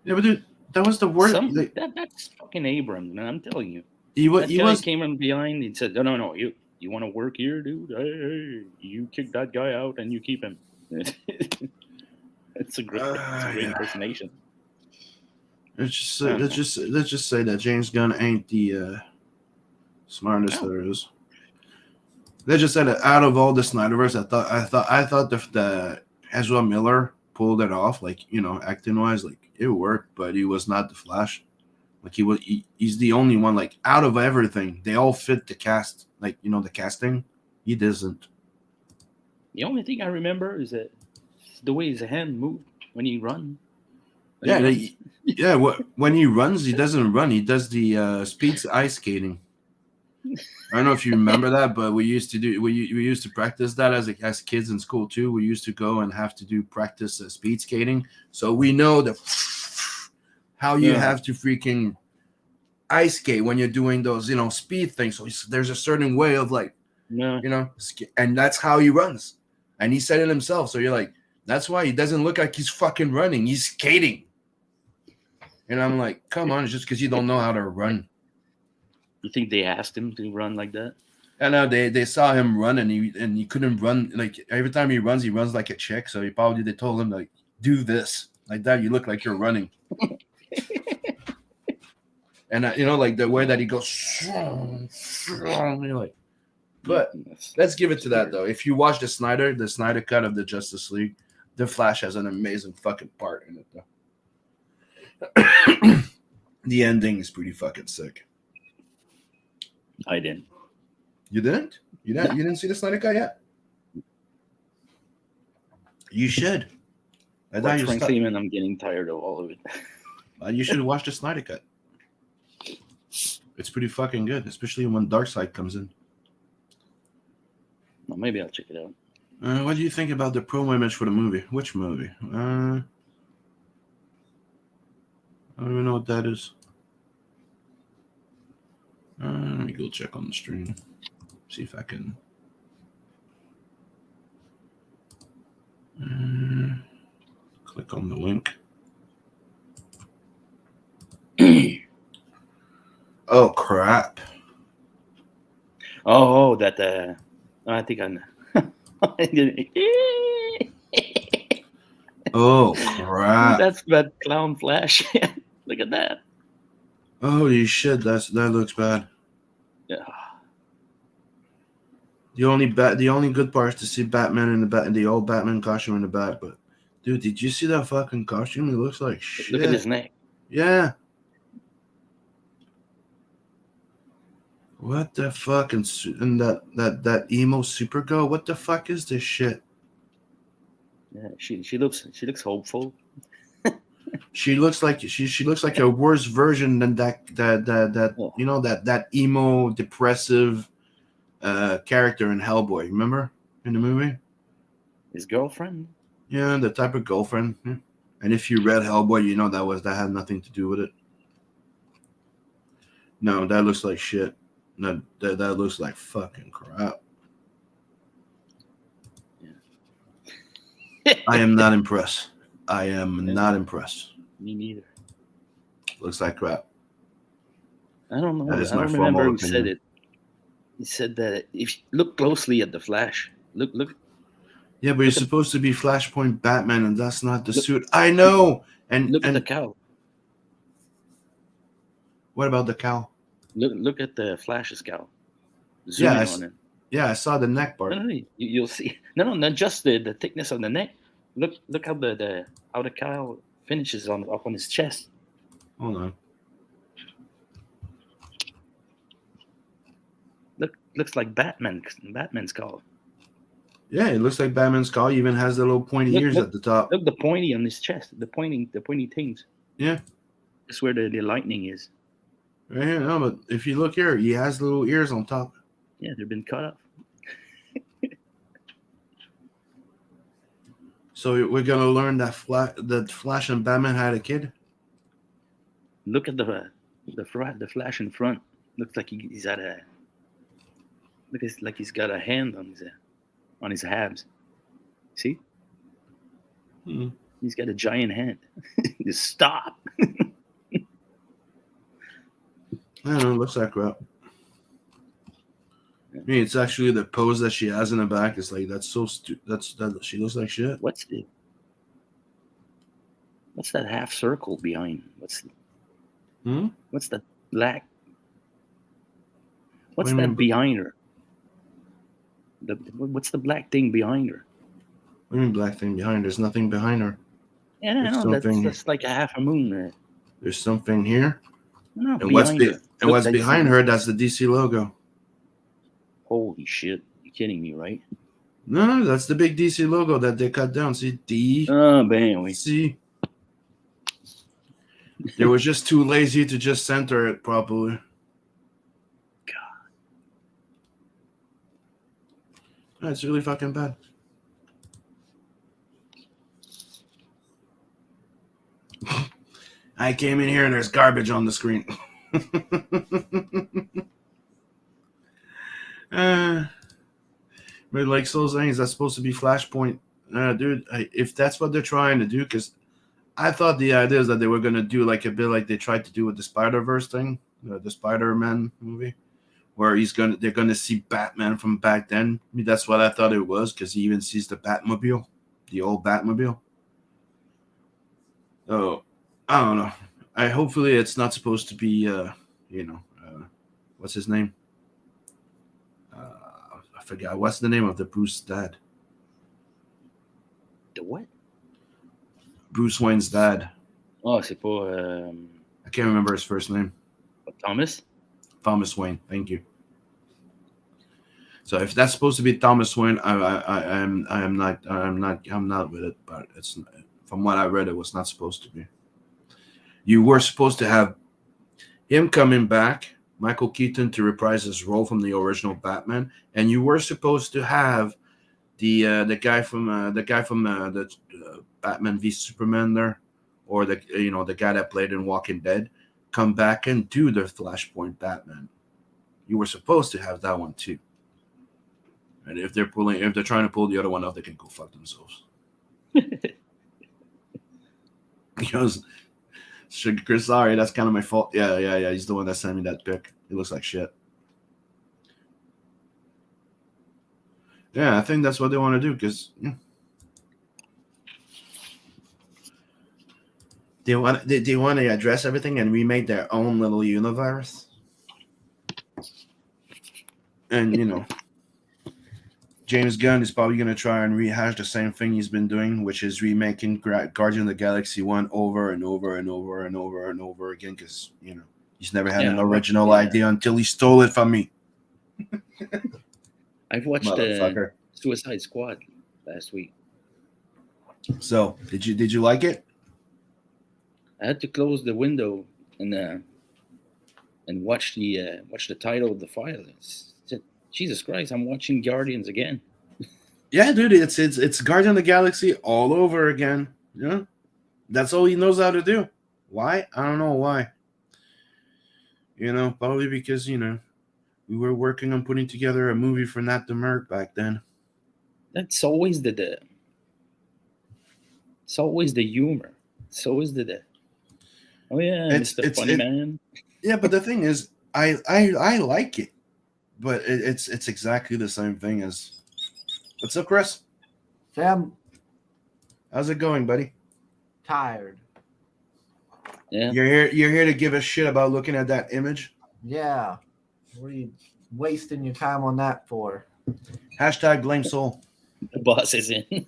Yeah, but dude, that was the worst. Like, That's fucking Abrams, man. I'm telling you, he was that he guy was came from behind and said, "No, you want to work here, dude? Hey, you kick that guy out and you keep him." It's a great yeah. impersonation. Let's just say that James Gunn ain't the smartest No. there is. Let's just say that out of all the Snyderverse, I thought the Ezra Miller pulled it off, like, you know, acting wise, like it worked, but he was not the Flash. Like he's the only one. Like out of everything, they all fit the cast. Like, you know, the casting, he doesn't. The only thing I remember is that the way his hand moved when he run. Yeah, yeah. When he runs, he doesn't run. He does the speed ice skating. I don't know if you remember that, but we used to practice that as kids in school too. We used to go and have to do practice speed skating, so we know how you have to freaking ice skate when you're doing those, you know, speed things. So there's a certain way of like, No. you know, and that's how he runs. And he said it himself. So you're like, that's why he doesn't look like he's fucking running. He's skating. And I'm like, come on, it's just because you don't know how to run. You think they asked him to run like that? I know they saw him run and he couldn't run. Like every time he runs like a chick. So they told him like, do this like that. You look like you're running. And you know, like the way that he goes, you're like. But let's give it to that though. If you watch the Snyder cut of the Justice League, the Flash has an amazing fucking part in it though. The ending is pretty fucking sick. I didn't. You didn't? You didn't see the Snyder cut yet? You should. I thought frankly, man, I'm getting tired of all of it. You should watch the Snyder cut. It's pretty fucking good, especially when Darkseid comes in. Well, maybe I'll check it out. What do you think about the promo image for the movie? Which movie? I don't even know what that is. Let me go check on the stream. See if I can. Click on the link. Oh crap! Oh, that. I think I know. Oh crap! That's that clown Flash. Look at that. Holy shit! That looks bad. Yeah. The only good part is to see Batman in the old Batman costume in the back. But dude, did you see that fucking costume? It looks like shit. Look at his neck. Yeah. What the fuck? And that emo Supergirl? What the fuck is this shit? Yeah, she looks hopeful. She looks like she looks like a worse version than that you know, that emo depressive character in Hellboy. Remember in the movie? His girlfriend. Yeah, the type of girlfriend. Yeah. And if you read Hellboy, you know that had nothing to do with it. No, that looks like shit. No, that looks like fucking crap. Yeah. I am not impressed. I am not impressed. Me neither. Looks like crap. I don't know. That is I my don't remember formal who said opinion. it. He said that if you look closely at the Flash, look, Yeah, but you're look at supposed to be Flashpoint Batman, and that's not the look, suit. I know. And look at the cowl. what about the cowl? Look at the Flash's cowl. Zoom Yeah, in on it. I saw the neck No, part. no, you'll see. No, not just the thickness of the neck. Look how the cowl finishes on up on his chest. Hold on. Looks like Batman's cowl. Yeah, it looks like Batman's cowl. Even has the little pointy Look, ears look, at the top. look the pointy on his chest. The pointy things. Yeah, That's where the lightning is. right here. No, but if you look here, he has little ears on top. Yeah, they've been cut off. So we're gonna learn that Flash and Batman had a kid. Look at the Flash in front. Looks like he's at a. Like he's got a hand on his abs. See? Hmm. He's got a giant hand. Just stop. I don't know. It looks like crap. I mean, it's actually the pose that she has in the back. It's like that's so stupid. That she looks like shit. What's that half circle behind? What's that black? What's What do you that mean? behind her? What's the black thing behind her? What do you mean black thing behind? There's nothing behind her. Yeah, There's no, something- that's like a half a moon. There's something here. No, And what's behind her. Look, what's that's behind the- her? That's the DC logo. Holy shit! You kidding me, right? No, that's the big DC logo that they cut down. See, Oh, bam! DC. They were just too lazy to just center it properly. That's really fucking bad. I came in here and there's garbage on the screen. But like Soul saying, is that supposed to be Flashpoint? Dude, if that's what they're trying to do, because I thought the idea is that they were going to do like a bit like they tried to do with the Spider-Verse thing, the Spider-Man movie, where they're gonna see Batman from back then. I mean, that's what I thought it was, because he even sees the Batmobile, the old Batmobile. Oh, I don't know. Hopefully it's not supposed to be what's his name? I forgot. What's the name of the Bruce dad? The what? Bruce Wayne's dad. Oh, c'est pas I can't remember his first name. Thomas. Thomas Wayne. Thank you. So if that's supposed to be Thomas Wayne, I'm not with it. But it's, from what I read, it was not supposed to be. You were supposed to have him coming back, Michael Keaton, to reprise his role from the original Batman, and you were supposed to have the guy from the Batman v Superman there, or the guy that played in Walking Dead, come back and do the Flashpoint Batman. You were supposed to have that one too. And if they're trying to pull the other one off, they can go fuck themselves. Because Chris, sorry, that's kind of my fault. Yeah. He's the one that sent me that pic. He looks like shit. Yeah, I think that's what they want to do, because they want to address everything and remake their own little universe. And James Gunn is probably going to try and rehash the same thing he's been doing, which is remaking Guardian of the Galaxy 1 over and over and over and over and over again, because he's never had an original idea until he stole it from me. I've watched Suicide Squad last week. So did you like it? I had to close the window and watch the title of the file. Jesus Christ! I'm watching Guardians again. Yeah, dude, it's Guardian of the Galaxy all over again. Yeah, that's all he knows how to do. Why? I don't know why. Probably because we were working on putting together a movie for Nat the Merc back then. That's always the it's always the humor. It's always the oh yeah, it's the funny man. Yeah, but the thing is, I like it, but it's exactly the same thing as. What's up, Chris? Sam, How's it going, buddy? tired. Yeah. You're here to give a shit about looking at that image. Yeah. What are you wasting your time on that for? Hashtag blame soul. The boss is in.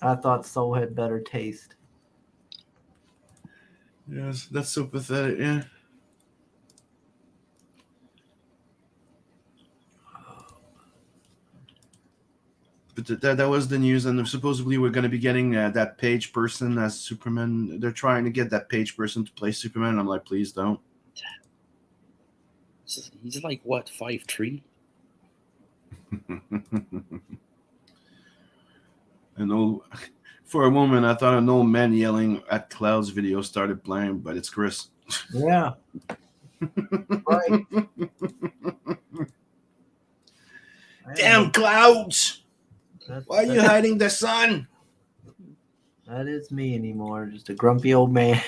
I thought Soul had better taste. Yes, that's so pathetic. Yeah. But that was the news, and supposedly we're going to be getting that Page person as Superman. They're trying to get that Page person to play Superman. And I'm like, please don't. He's like what, 5'3"? An old, for a moment, I thought an old man yelling at clouds video started playing, but it's Chris. Yeah. Right. Damn clouds! That's- Why are you that- hiding the sun? That is me anymore. Just a grumpy old man.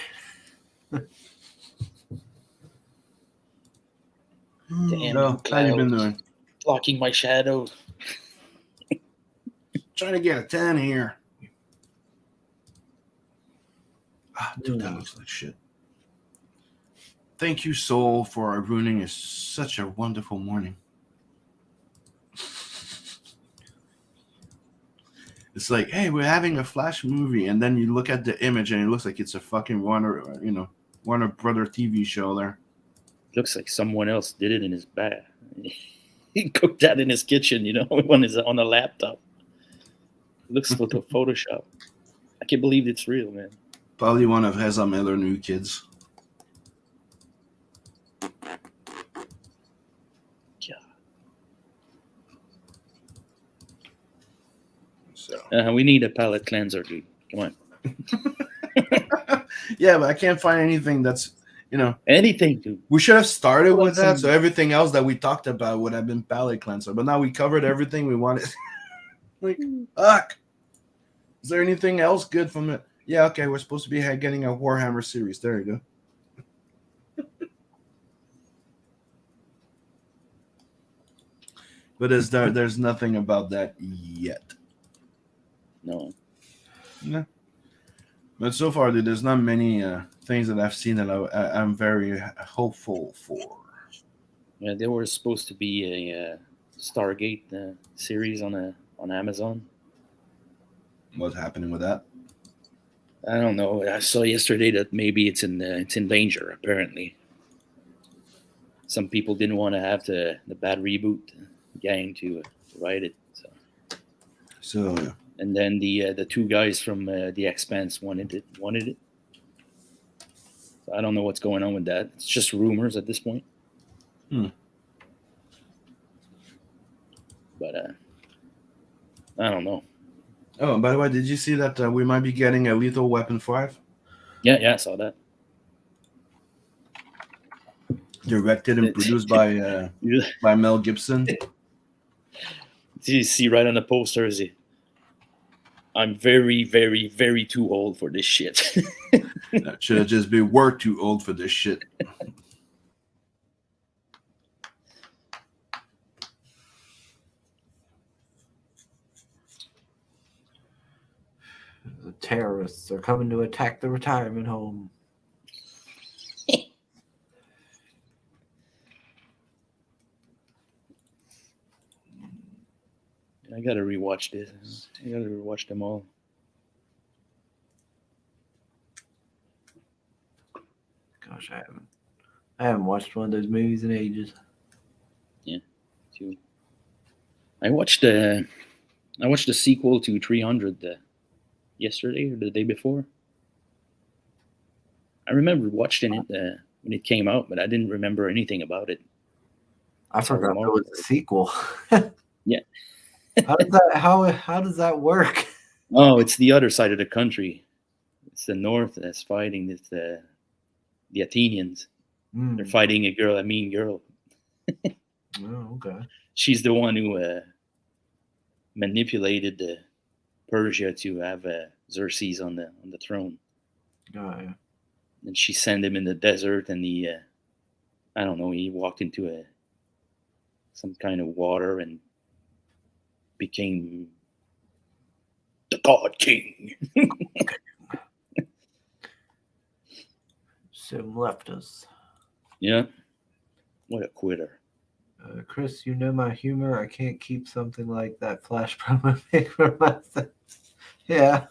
Damn, No, how you been doing? Blocking my shadow. Trying to get a 10 here. Ah, dude, that looks like shit. Thank you, Soul, for ruining such a wonderful morning. It's like, hey, we're having a Flash movie, and then you look at the image, and it looks like it's a fucking Warner Brother TV show there. Looks like someone else did it in his bath. He cooked that in his kitchen, on a laptop. It looks like a Photoshop. I can't believe it's real, man. Probably one of Ezra Miller new kids. Yeah. So. We need a palate cleanser, dude. Come on. Yeah, but I can't find anything that's, Anything, dude. we should have started with that, some- so everything else that we talked about would have been palate cleanser. But now we covered everything we wanted. Like, fuck. Is there anything else good from it? Yeah, okay, we're supposed to be getting a Warhammer series. There you go. But there's nothing about that yet. No. No. But so far, dude, there's not many things that I've seen that I'm very hopeful for. Yeah, there was supposed to be a Stargate series on Amazon. What's happening with that? I don't know. I saw yesterday that maybe it's in danger. Apparently, some people didn't want to have the bad reboot gang to write it. So And then the two guys from The Expanse wanted it. So I don't know what's going on with that. It's just rumors at this point. But I don't know. Oh, by the way, did you see that we might be getting a Lethal Weapon 5? Yeah, I saw that. Directed and produced by Mel Gibson. You see right on the poster, is it? I'm very, very, very too old for this shit. That should have just been, we're too old for this shit. The terrorists are coming to attack the retirement home. I gotta rewatch this. I gotta rewatch them all. Gosh, I haven't watched one of those movies in ages. Too. I watched the sequel to 300 yesterday or the day before. I remember watching it when it came out, but I didn't remember anything about it. I forgot long there was a sequel. Yeah. How does that work? Oh, it's the other side of the country. It's the North that's fighting. It's the Athenians. They're fighting a mean girl. Oh, okay. She's the one who manipulated Persia to have Xerxes on the throne. Oh, yeah. And she sent him in the desert, and he, I don't know, he walked into some kind of water and became the God King. Sim left us. Yeah, what a quitter. Chris, you know my humor. I can't keep something like that Flash promo pic for myself. Yeah.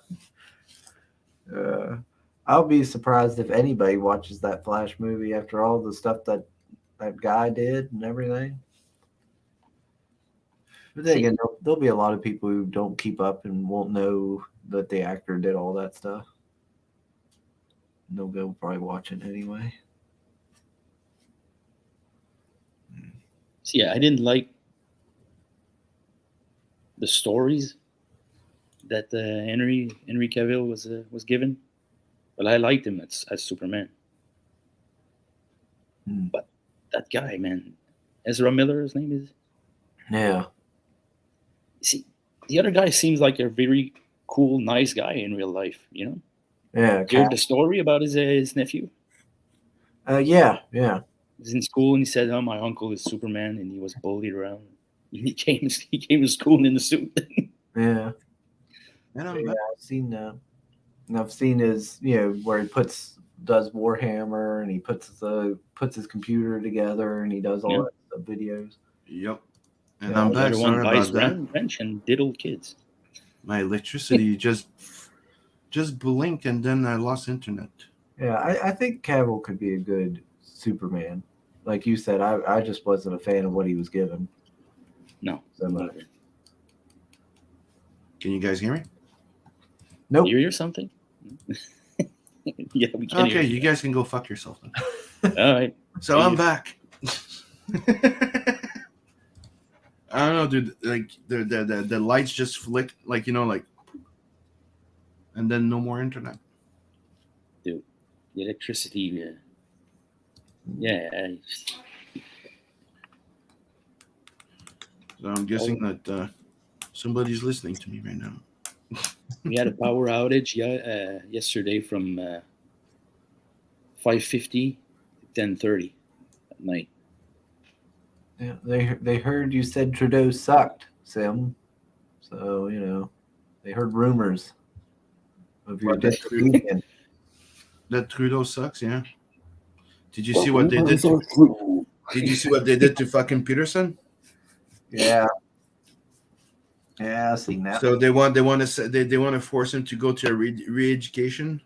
I'll be surprised if anybody watches that Flash movie after all the stuff that guy did and everything. But then again, there'll be a lot of people who don't keep up and won't know that the actor did all that stuff. They'll go probably watch it anyway. So yeah, I didn't like the stories that Henry Cavill was given, but I liked him as Superman. But that guy, man, Ezra Miller, his name is. Yeah. See, the other guy seems like a very cool, nice guy in real life. You know. Yeah. You heard the story about his nephew? Yeah. He was in school and he said, "Oh, my uncle is Superman," and he was bullied around. He came to school in the suit. Yeah. And I've seen that. And I've seen his, where he does Warhammer and he puts his computer together and he does all that stuff, videos. Yep. And Yeah, I'm back. Everyone Sorry buys about that. wrench and diddle kids. My electricity just blinked, and then I lost internet. Yeah, I think Cavill could be a good Superman. Like you said, I just wasn't a fan of what he was given. No. So much. Can you guys hear me? Nope. You hear something? Yeah, we can. Okay, you guys can go fuck yourself. All right. So See I'm you. back. I don't know, dude. Like the lights just flicked, like and then no more internet. Dude, the electricity. Yeah. So I'm guessing that somebody's listening to me right now. We had a power outage yesterday from 5:50 to 10:30 at night. Yeah, they heard you said Trudeau sucked, Sim. So, they heard rumors of your disobedience. That Trudeau sucks, yeah. Did you see what they did? Did you see what they did to fucking Peterson? Yeah. Yeah, I've seen that. So they want to force him to go to a re-education.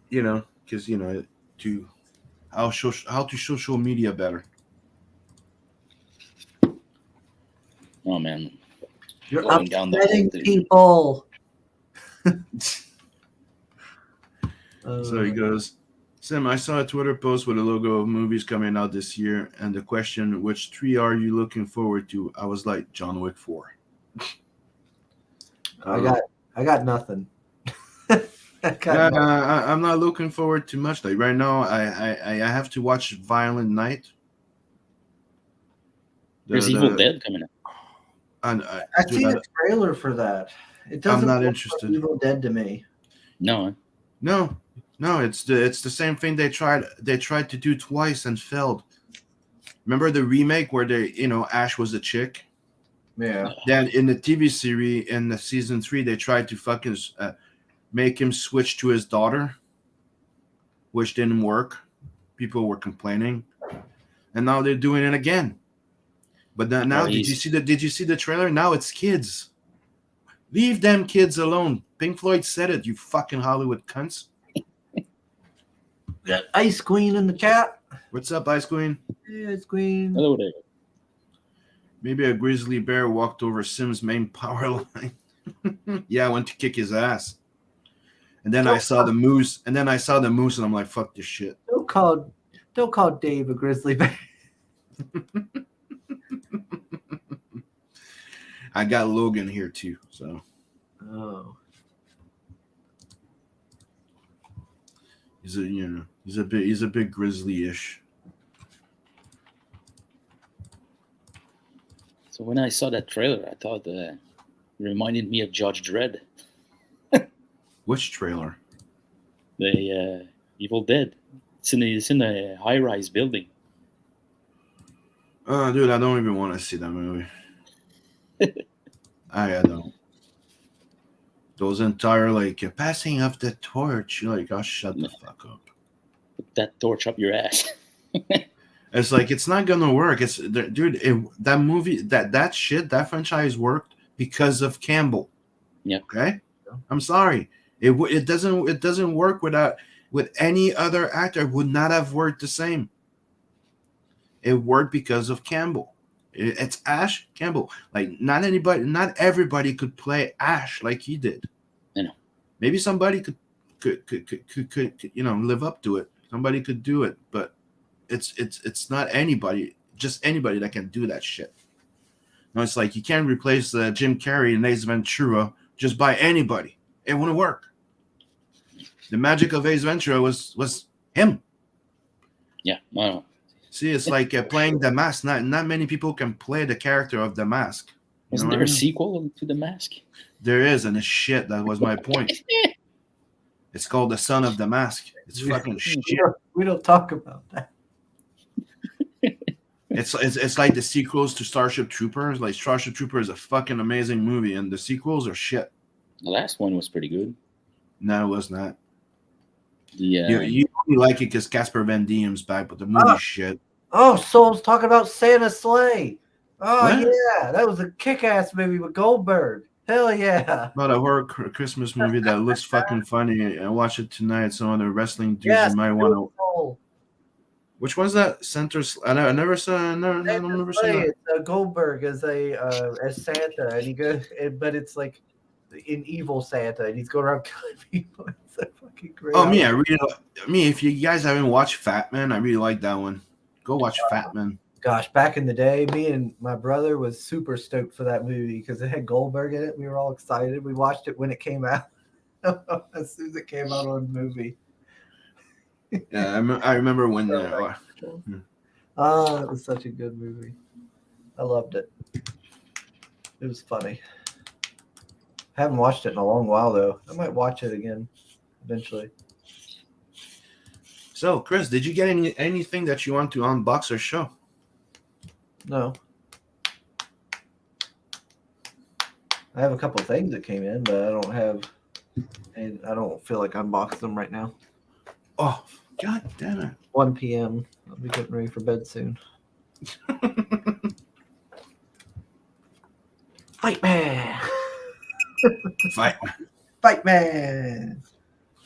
Because to how to social media better. Oh man, You're going down the upsetting hole, dude. people. So he goes, Sim, I saw a Twitter post with a logo of movies coming out this year, and the question, which 3 are you looking forward to? I was like, John Wick 4. I got nothing. I'm not looking forward to much. Like right now, I have to watch Violent Night. There's Evil Dead coming up. And I've seen a trailer for that. It doesn't I'm not look interested. like Evil Dead to me. No. No, it's the same thing they tried to do twice and failed. Remember the remake where Ash was a chick? Yeah. Then in the TV series in the season 3, they tried to fucking make him switch to his daughter, which didn't work. People were complaining, and now they're doing it again. But now, did you see the trailer? Now it's kids. Leave them kids alone. Pink Floyd said it. You fucking Hollywood cunts. Got Ice Queen in the chat. What's up, Ice Queen? Hey, Ice Queen. Hello there. Maybe a grizzly bear walked over Sim's main power line. Yeah, I went to kick his ass. And then I saw the moose. And I'm like, fuck this shit. Don't call Dave a grizzly bear. I got Logan here too, so. Oh. He's a bit grizzly-ish. So when I saw that trailer, I thought it reminded me of Judge Dredd. Which trailer? The Evil Dead. It's in a high-rise building. Dude, I don't even want to see that movie. I don't. Those entire like passing of the torch, you're like, oh, shut the fuck up. Put that torch up your ass. It's like it's not gonna work. Dude, that movie, that shit, that franchise worked because of Campbell. Yeah. Okay. I'm sorry. It doesn't work with any other actor. It would not have worked the same. It worked because of Campbell. It's Ash Campbell. Like not everybody could play Ash like he did. I know. Maybe somebody could live up to it. Somebody could do it, but it's not anybody, just anybody that can do that shit. No, it's like you can't replace Jim Carrey in Ace Ventura just by anybody. It wouldn't work. The magic of Ace Ventura was him. Yeah, I know. See, it's like playing The Mask. Not many people can play the character of The Mask. Wasn't there a sequel to The Mask? There is, and it's shit. That was my point. It's called The Son of the Mask. It's fucking shit. We don't talk about that. It's like the sequels to Starship Troopers. Like Starship Troopers is a fucking amazing movie, and the sequels are shit. The last one was pretty good. No, it was not. You only like it because Casper Van Dien's back, but the movie shit. Oh, Soul's talking about Santa's Sleigh. Oh, What? yeah. That was a kick-ass movie with Goldberg. Hell yeah. About a horror Christmas movie that looks fucking funny. I watch it tonight. Some of the wrestling dudes Yes, you might want to. Soul. Which one's that? I never saw. I never seen that. It's Goldberg as as Santa, and he goes, but it's like an evil Santa, and he's going around killing people. It's so fucking great. Oh, me, if you guys haven't watched Fat Man, I really like that one. Go watch Fat Man. Gosh, back in the day, me and my brother was super stoked for that movie because it had Goldberg in it. We were all excited. We watched it when it came out. As soon as it came out on the movie. Yeah, I remember when. It was such a good movie. I loved it. It was funny. I haven't watched it in a long while though. I might watch it again eventually. So, Chris, did you get anything that you want to unbox or show? No. I have a couple of things that came in, but I don't have, and I don't feel like unboxing them right now. Oh, god damn it. 1 p.m. I'll be getting ready for bed soon. Fight Man! Fight Man!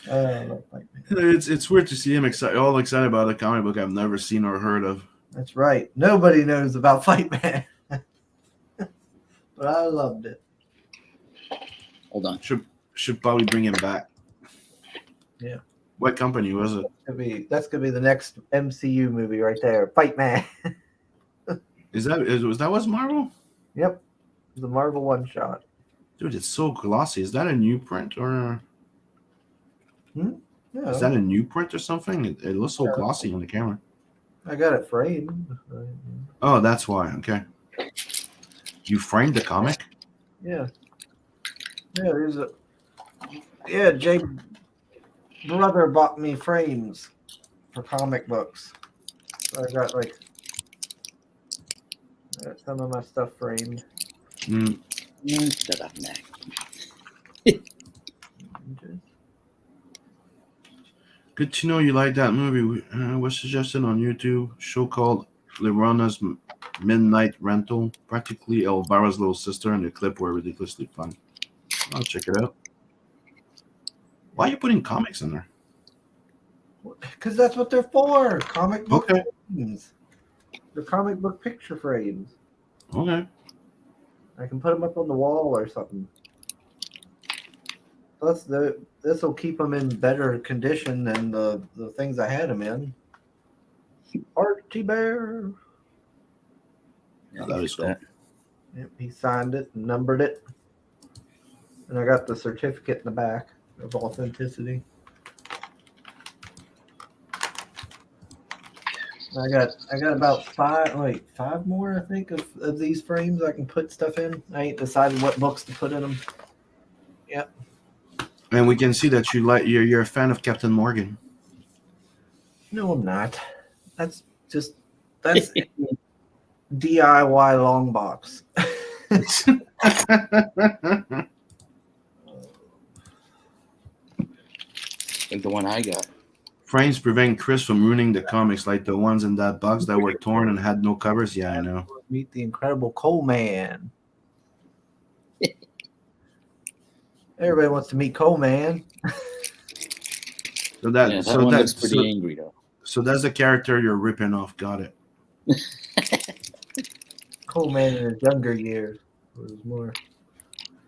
I love Fight Man. It's weird to see him excited about a comic book I've never seen or heard of. That's right. Nobody knows about Fight Man. But I loved it. Hold on. Should probably bring him back. Yeah. What company was it? That's gonna be the next MCU movie right there. Fight Man. Was Marvel? Yep. The Marvel one shot. Dude, it's so glossy. Is that a new print or Yeah. is that a new print or something? It looks so glossy on the camera. I got it framed. Oh, that's why. Okay. You framed the comic? Yeah. Yeah, Jay brother bought me frames for comic books. So I got some of my stuff framed. Shut up, Mac. Good to know you like that movie. Was suggested on YouTube. Show called Lerona's Midnight Rental. Practically Elvira's little sister, and the clip were ridiculously fun. I'll check it out. Why are you putting comics in there? Because that's what they're for. Comic book Okay. frames. They're comic book picture frames. Okay. I can put them up on the wall or something. Plus, this will keep them in better condition than the things I had them in. Archie Bear. Oh, that is cool. Yep, he signed it and numbered it. And I got the certificate in the back of authenticity. I got about five more, I think, of these frames I can put stuff in. I ain't decided what books to put in them. Yep. And we can see that you're a fan of Captain Morgan. No, I'm not. That's that's a DIY long box. Like the one I got. Frames prevent Chris from ruining the comics, like the ones in that box that were torn and had no covers. Yeah, I know. Meet the Incredible Coleman. Everybody wants to meet Coleman. So that Yeah, that so one that looks pretty angry though. so that's the character you're ripping off. Got it. Coleman in his younger years was more.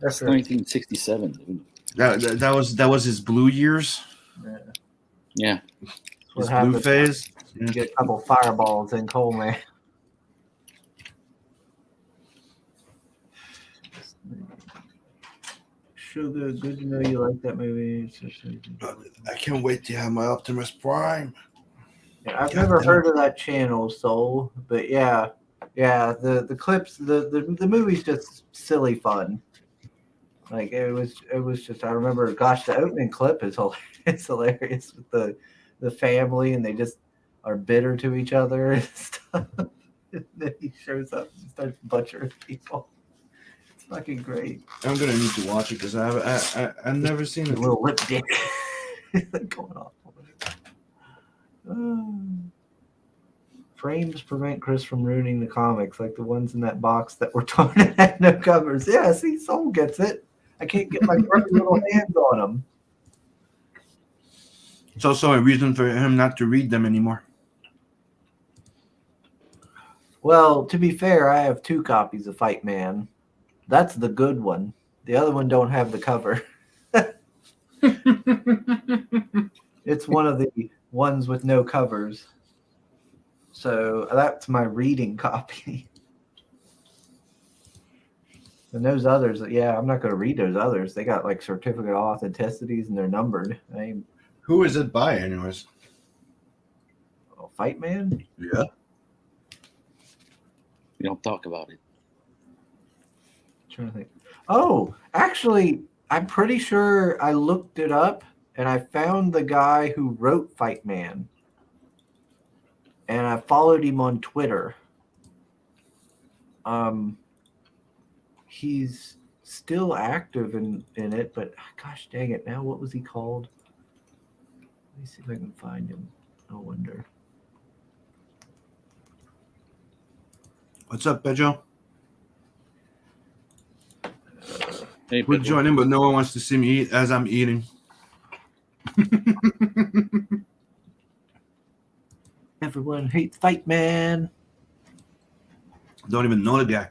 It's 1967, dude. That was his blue years, Yeah. What his blue happens phase. when you get a couple fireballs in Coleman. Sugar, good to know you like that movie. I can't wait to have my Optimus Prime. Yeah, I've never heard of that channel, Soul, but yeah, the clips, the movie's just silly fun. Like it was just. I remember, gosh, the opening clip is hilarious. It's hilarious with the family, and they just are bitter to each other and stuff. And then he shows up and starts butchering people. It's fucking great. I'm gonna need to watch it because I've never seen A it. little lip dick going off. Frames prevent Chris from ruining the comics, like the ones in that box that were torn and had no covers. Yeah, see, Soul gets it. I can't get my grubby little hands on them. It's also a reason for him not to read them anymore. Well, to be fair, I have 2 copies of Fight Man. That's the good one. The other one don't have the cover. It's one of the ones with no covers. So that's my reading copy. And those others, yeah, I'm not going to read those others. They got like certificate of authenticities and they're numbered. Who is it by, anyways? Fight Man? Yeah. We don't talk about it. I'm trying to think. Oh, actually, I'm pretty sure I looked it up and I found the guy who wrote Fight Man. And I followed him on Twitter. He's still active in it, but gosh dang it, now what was he called? Let me see if I can find him. No wonder. What's up, Pedro? Hey, We're Pedro. joining, but no one wants to see me eat as I'm eating. Everyone hates Fight Man. Don't even know the guy.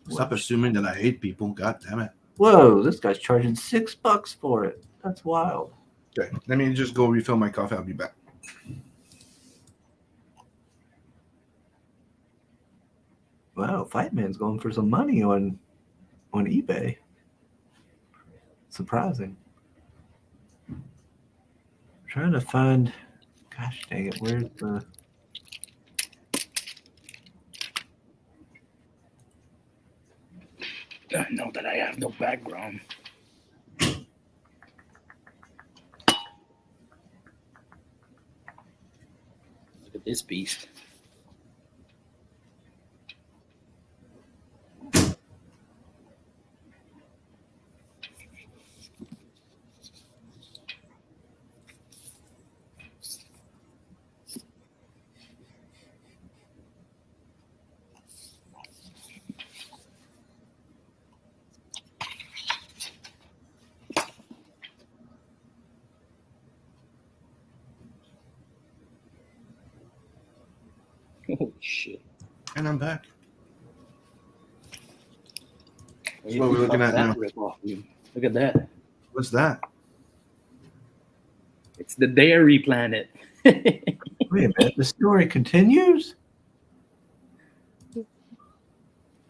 Stop assuming that I hate people. God damn it. Whoa, this guy's charging $6 for it. That's wild. Okay, let me just go refill my coffee. I'll be back. Wow, Fight Man's going for some money on eBay. Surprising. Trying to find. Gosh dang it! Where's the? I know that I have no background. Look at this beast. Holy shit. And I'm back. That's what we're looking at now. Look at that. What's that? It's the Dairy Planet. Wait a minute. The story continues. Can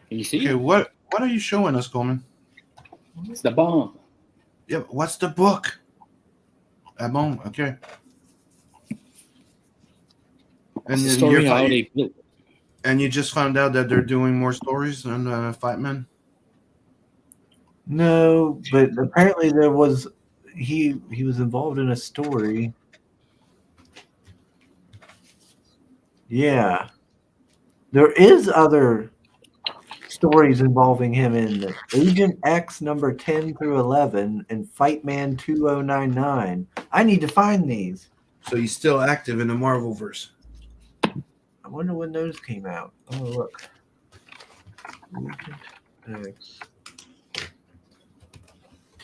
you see? Okay, what are you showing us, Coleman? It's the bomb. Yeah, but what's the book? Bon, okay. And It's the story how you're, they built. and you just found out that they're doing more stories on Fight Man? No, but apparently there was he was involved in a story. Yeah. There is other stories involving him in Agent X number 10 through 11 and Fightman 2099. I need to find these. So he's still active in the Marvel verse. I wonder when those came out. Oh, look. Agent X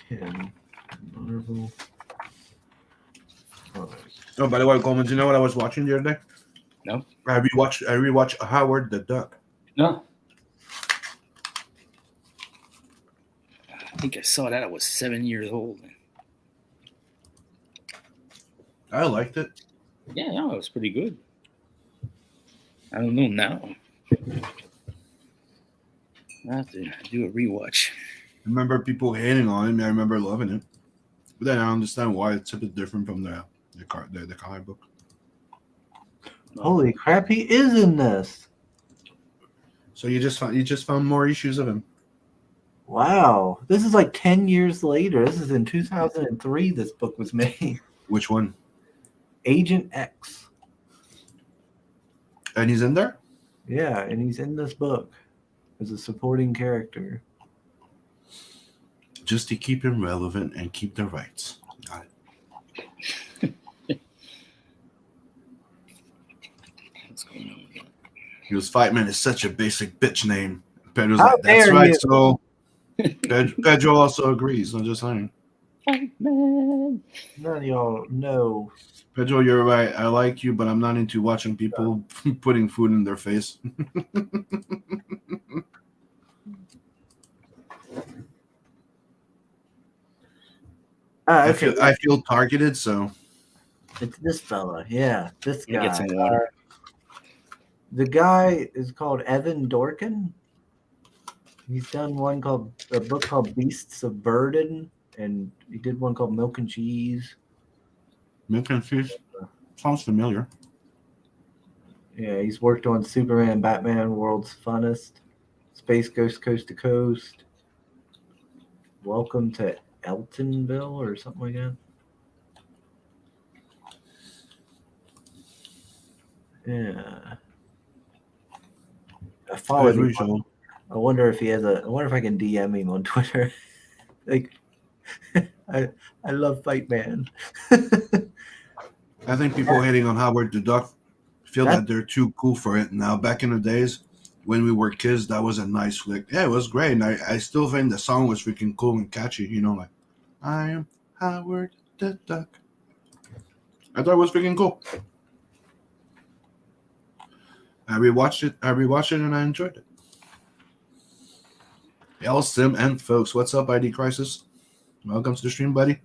10 Marvel. Oh, by the way, Coleman, do you know what I was watching the other day? No. I rewatched Howard the Duck. No. I think I saw that. I was 7 years old. I liked it. Yeah, it was pretty good. I don't know now. I have to do a rewatch. I remember people hating on it. I remember loving it. But then I understand why it's a bit different from the comic book. Holy crap, he is in this. So you just found more issues of him. Wow. This is like 10 years later. This is in 2003 this book was made. Which one? Agent X. And he's in there? Yeah, and he's in this book as a supporting character. Just to keep him relevant and keep the rights. Got it. What's going on with that? He was Fightman is such a basic bitch name. Pedro's How like, that's dare right. you." So Pedro also agrees. I'm just saying. Fightman. None of y'all know. Pedro, you're right. I like you, but I'm not into watching people putting food in their face. Ah, okay. I feel targeted, so It's this fella. Yeah, this Let me get guy. some water. The guy is called Evan Dorkin. He's done a book called Beasts of Burden, and he did one called Milk and Cheese. Milk and Fish sounds familiar. Yeah, he's worked on Superman, Batman, World's Funnest, Space Ghost Coast to Coast, Welcome to Eltonville, or something like that. Yeah. I followed As him. usual. I wonder if he has I wonder if I can DM him on Twitter. Like, I love Fight Man. I think people hating on Howard the Duck feel That- that they're too cool for it now. Back in the days when we were kids, that was a nice flick. Yeah, it was great. And I still think the song was freaking cool and catchy. You know, like, I am Howard the Duck. I thought it was freaking cool. I rewatched it and I enjoyed it. L Sim and folks, what's up, ID Crisis? Welcome to the stream, buddy.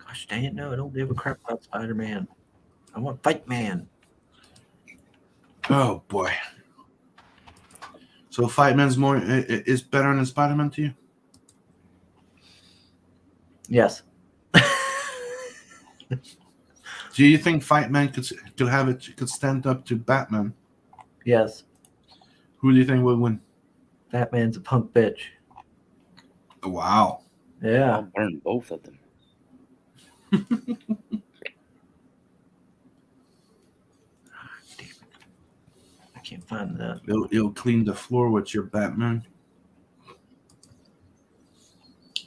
Gosh dang it, no, I don't give a crap about Spider-Man. I want Fight Man. Oh boy. So Fight Man's more is better than Spider-Man to you? Yes. Do you think Fight Man could stand up to Batman? Yes. Who do you think would win? Batman's a punk bitch. Wow. Yeah. I'll burn both of them. I can't find that. It'll clean the floor with your Batman.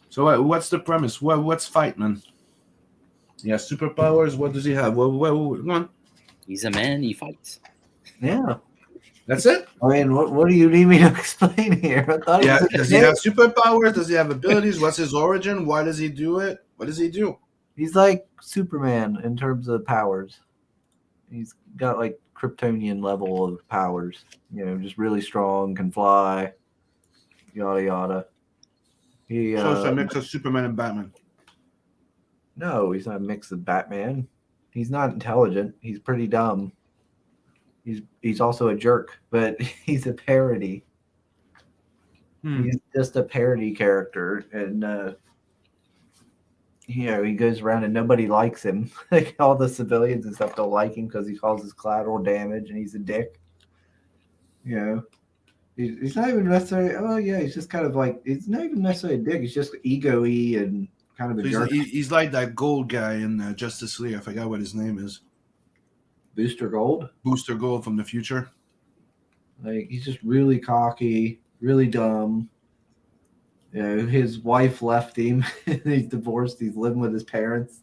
So what's the premise? What's Fight Man? He has superpowers. What does he have? Go on. He's a man. He fights. Yeah. That's it? I mean, what do you need me to explain here? I thought Yeah. it was Does he have superpowers? Does he have abilities? What's his origin? Why does he do it? What does he do? He's like Superman in terms of powers. He's got like Kryptonian level of powers. You know, just really strong, can fly, yada yada. He So it's a mix of Superman and Batman. no, he's not a mix of Batman. He's not intelligent. He's pretty dumb. He's also a jerk, but he's a parody. He's just a parody character, and you know, he goes around and nobody likes him. Like all the civilians and stuff don't like him because he causes collateral damage and he's a dick. You know, He's not even necessarily. Oh yeah, he's just kind of like he's not even necessarily a dick. He's just ego-y and kind of a So jerk. he's like that gold guy in Justice League. I forgot what his name is. Booster Gold. Booster Gold from the future. Like he's just really cocky, really dumb. You know, his wife left him. He's divorced. He's living with his parents,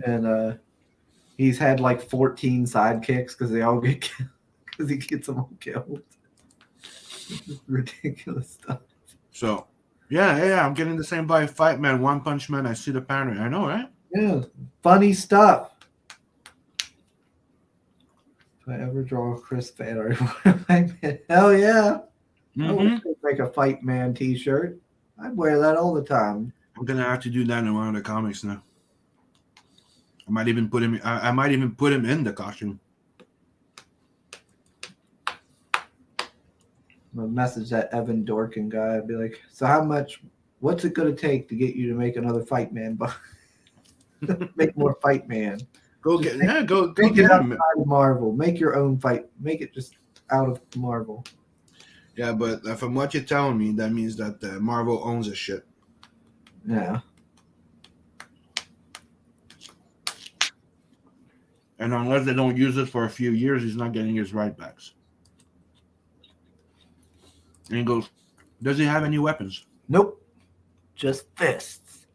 and he's had like 14 sidekicks because they all get killed because he gets them all killed. It's just ridiculous stuff. So, yeah, I'm getting the same by Fight Man, One Punch Man. I see the pattern. I know, right? Yeah, funny stuff. If I ever draw a Chris fan or hell yeah. I would make a Fight Man t-shirt. I'd wear that all the time. I'm gonna have to do that in one of the comics now. I might even put him. I might even put him in the costume. I'm gonna message that Evan Dorkin guy. I'd be like, so how much? What's it gonna take to get you to make another Fight Man? Make more Fight Man. Go Just get go Make get it him. outside of Marvel. Make your own fight. Make it just out of Marvel. Yeah, but from what you're telling me, that means that Marvel owns a shit. Yeah. And unless they don't use it for a few years, he's not getting his right backs. And he goes, does he have any weapons? Nope. Just fists.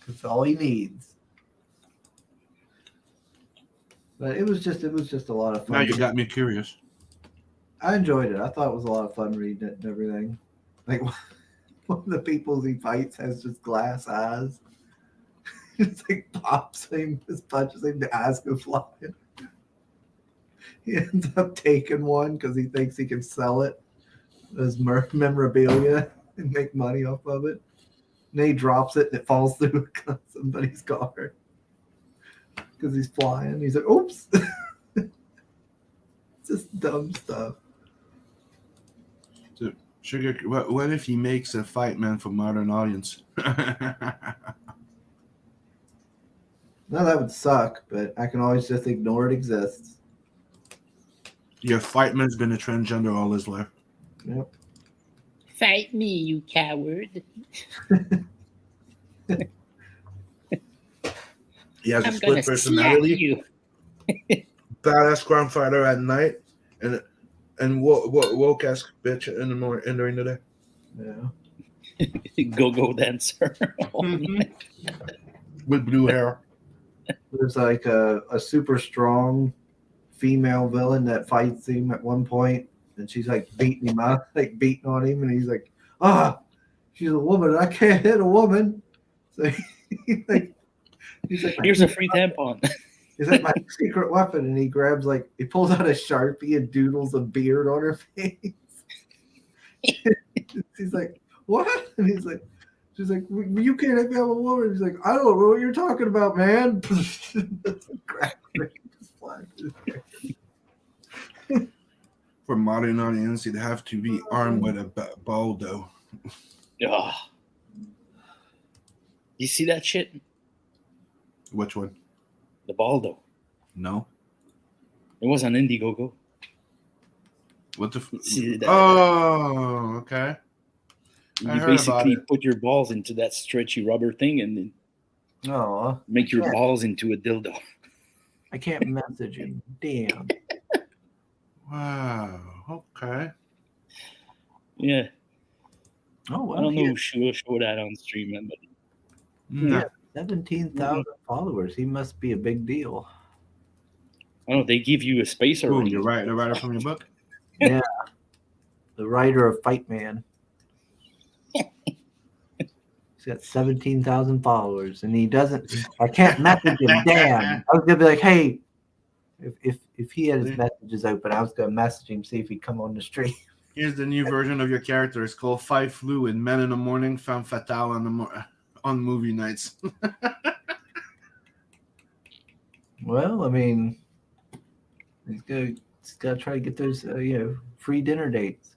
That's all he needs. But it was just a lot of fun. Now you got me curious. I enjoyed it. I thought it was a lot of fun reading it and everything. Like one of the people he fights has just glass eyes. It's like pops him, just punches him, the eyes go flying. He ends up taking one because he thinks he can sell it as memorabilia and make money off of it. And then he drops it and it falls through somebody's car because he's flying. He's like, oops. It's just dumb stuff. Sugar, what if he makes a Fight Man for modern audience? No, that would suck, but I can always just ignore it exists. Your Fight Man's been a transgender all his life. Yep. Fight me, you coward. He has a I'm gonna split slap personality, you. badass crime fighter at night, and woke ass bitch in the morning and during the day. Yeah. Go-go dancer. With blue hair. There's like a super strong female villain that fights him at one point, and she's like beating him up, like beating on him, and he's like, she's a woman. I can't hit a woman. So he's like, Here's a free tampon. Is that my secret weapon? And he grabs he pulls out a Sharpie and doodles a beard on her face. He's like, what? And she's like, you can't have a woman. He's like, I don't know what you're talking about, man. For modern audience, you'd have to be armed with a baldo. Oh. You see that shit? Which one? The Baldo. No. It was on Indiegogo. What the? See that? Oh, okay. You I heard basically about it. put your balls into that stretchy rubber thing and then Oh, make your Yeah. balls into a dildo. I can't message him. Damn. Wow. Okay. Yeah. Oh, well, I don't know he who show that on stream, man, but No. has 17,000 followers. He must be a big deal. I don't know. They give you a space Who, already. you're right. The writer from your book. Yeah. The writer of Fight Man. He's got 17,000 followers, and he doesn't. I can't message him. Damn. I was gonna be like, hey, if he had his messages open, I was gonna message him, see if he'd come on the stream. Here's the new version of your character. It's called Fight Flu in Men in the Morning, Femme Fatale on movie nights. Well, I mean, he's got to try to get those, free dinner dates.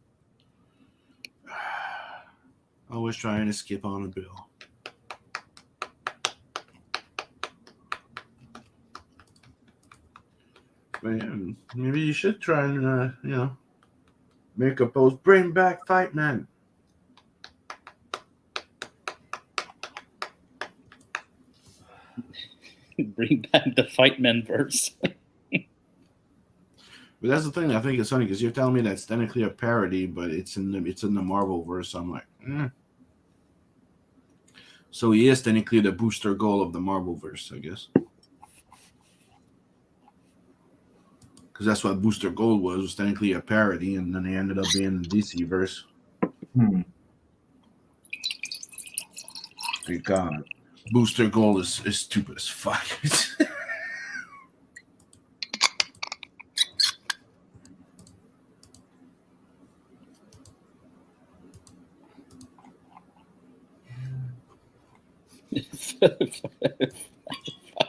Always trying to skip on a bill. But yeah, maybe you should try and Make a post. Bring back Fight Man. Bring back the Fight Man verse. But that's the thing. I think it's funny because you're telling me that's technically a parody, but it's in the Marvel verse. So I'm like, So he is technically the Booster Gold of the Marvel verse, I guess. Because that's what Booster Gold was technically a parody, and then he ended up being the DC verse. God, Booster Gold is stupid as fuck.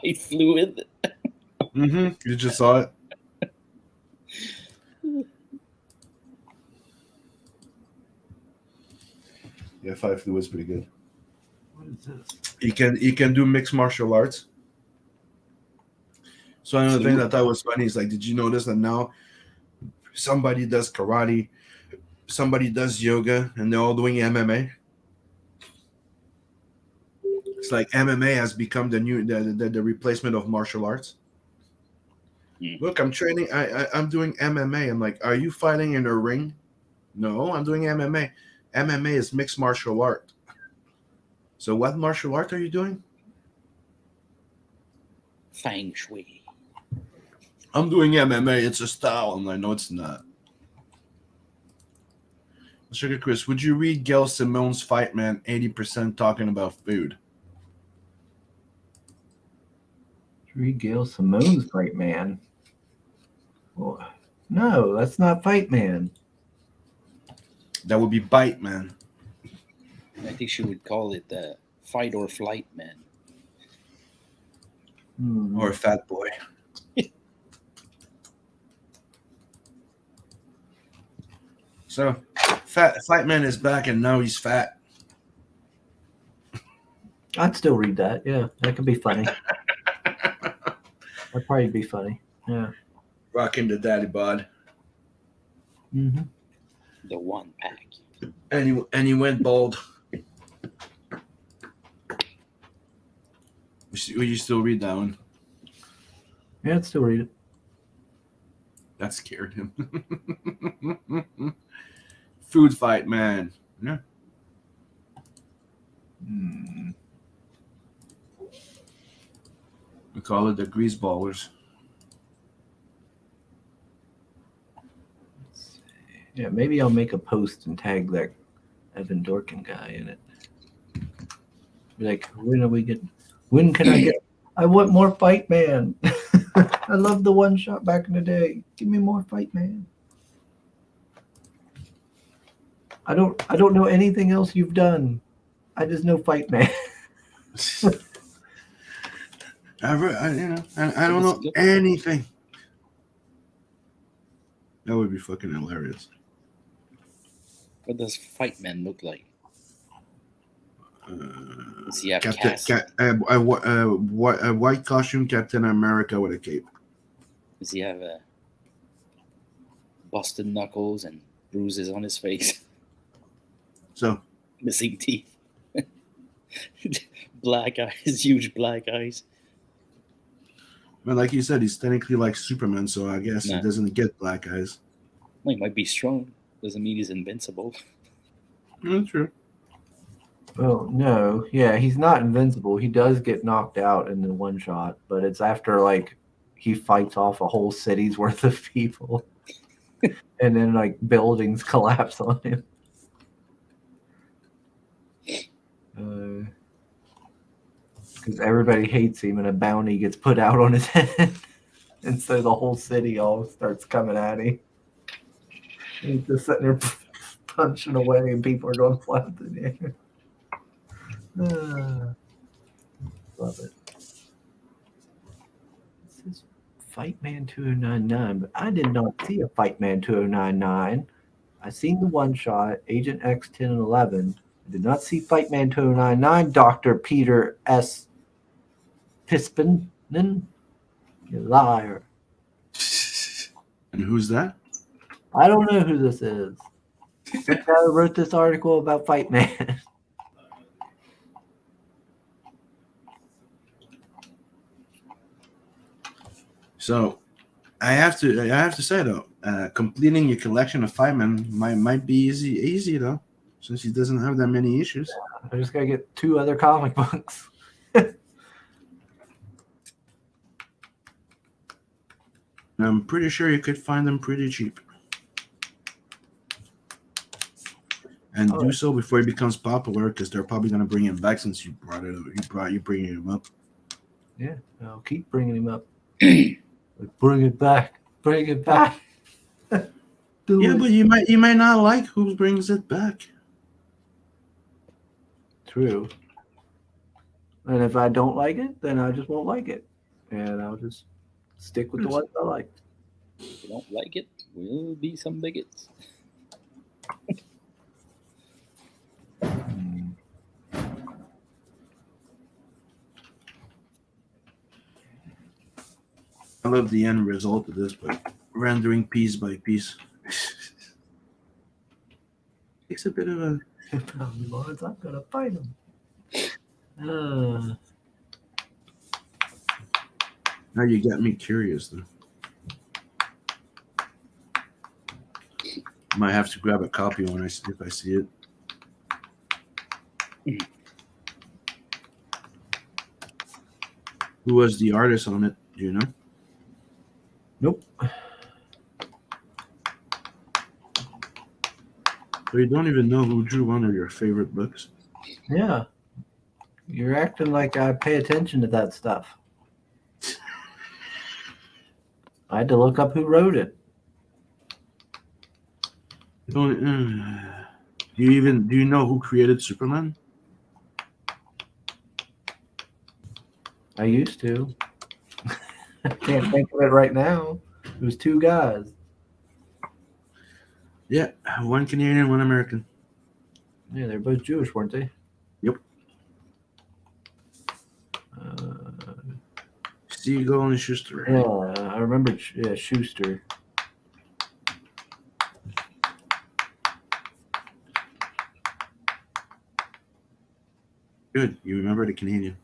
Fight fluid. You just saw it. Yeah, Fight Fluid is pretty good. What is this? He can do mixed martial arts. So another thing that I thought was funny is like, did you notice that now somebody does karate, somebody does yoga, and they're all doing MMA? It's like MMA has become the new the replacement of martial arts. Look, I'm training. I'm doing MMA. I'm like, are you fighting in a ring? No, I'm doing MMA. MMA is mixed martial art. So what martial art are you doing? Feng Shui. I'm doing MMA. It's a style. I'm like, no, it's not. Sugar Chris, would you read Gail Simone's Fight Man 80% talking about food? Read Gail Simone's Fight Man. Well, no, that's not Fight Man. That would be Bite Man. I think she would call it Fight or Flight Man. Or Fat Boy. So, Fight Man is back, and now he's fat. I'd still read that. Yeah, that could be funny. That'd probably be funny. Yeah. Rocking the daddy bod. Mm-hmm. The one pack. And he went bald. Will you still read that one? Yeah, I'd still read it. That scared him. Food Fight Man. Yeah. We call it the Grease Ballers. Yeah, maybe I'll make a post and tag that Evan Dorkin guy in it. Be like, when can I get? I want more Fight Man. I love the one shot back in the day. Give me more Fight Man. I don't know anything else you've done. I just know Fight Man. I don't know anything. That would be fucking hilarious. What does Fight Man look like? Does he have a white costume Captain America with a cape. Does he have busted knuckles and bruises on his face? So Missing teeth. Black eyes, huge black eyes. But like you said, he's technically like Superman, so I guess he doesn't get black eyes. Well, he might be strong. Doesn't mean he's invincible. That's true. Oh, no. Yeah, he's not invincible. He does get knocked out in the one shot, but it's after, like, he fights off a whole city's worth of people. And then, like, buildings collapse on him. Because everybody hates him and a bounty gets put out on his head. And so the whole city all starts coming at him. And he's just sitting there punching away and people are going flat in the air. Love it. This is Fight Man 2099, but I did not see a Fight Man 2099. I seen the one shot, Agent X 10 and 11. I did not see Fight Man 2099, Dr. Peter S. Pispinen. You liar. And who's that? I don't know who this is. The guy who wrote this article about Fight Man. So I have to say though, completing your collection of Fireman might be easy though, since he doesn't have that many issues. I just gotta get 2 other comic books. I'm pretty sure you could find them pretty cheap. And do so before it becomes popular, because they're probably gonna bring him back since you bringing him up. Yeah, I'll keep bringing him up. Bring it back. Bring it back. Do Yeah, it. but you might not like who brings it back. True. And if I don't like it, then I just won't like it. And I'll just stick with the ones I like. If you don't like it, we'll be some bigots. I love the end result of this, but rendering piece by piece. It's a bit of a. Lawrence, I'm gonna fight him. Now you got me curious though. Might have to grab a copy if I see it. Who was the artist on it? Do you know? Nope. So you don't even know who drew one of your favorite books? Yeah. You're acting like I pay attention to that stuff. I had to look up who wrote it. Do you know who created Superman? I used to. I can't think of it right now. It was 2 guys. Yeah, one Canadian, one American. Yeah, they're both Jewish, weren't they? Yep. Siegel and Schuster. Yeah, I remember. Yeah, Schuster. Good, you remember the Canadian.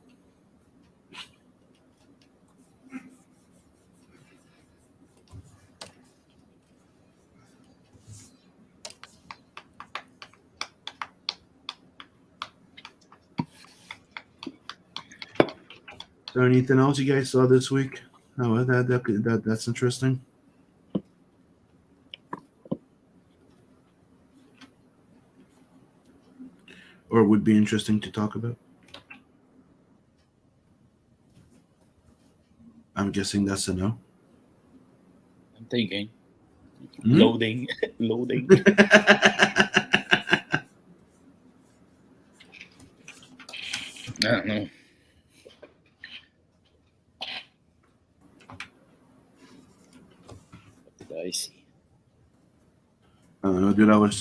So anything else you guys saw this week? Oh, that's interesting. Or would be interesting to talk about? I'm guessing that's a no. I'm thinking. Hmm? Loading. Loading. I don't know. What did I see? I don't know, dude.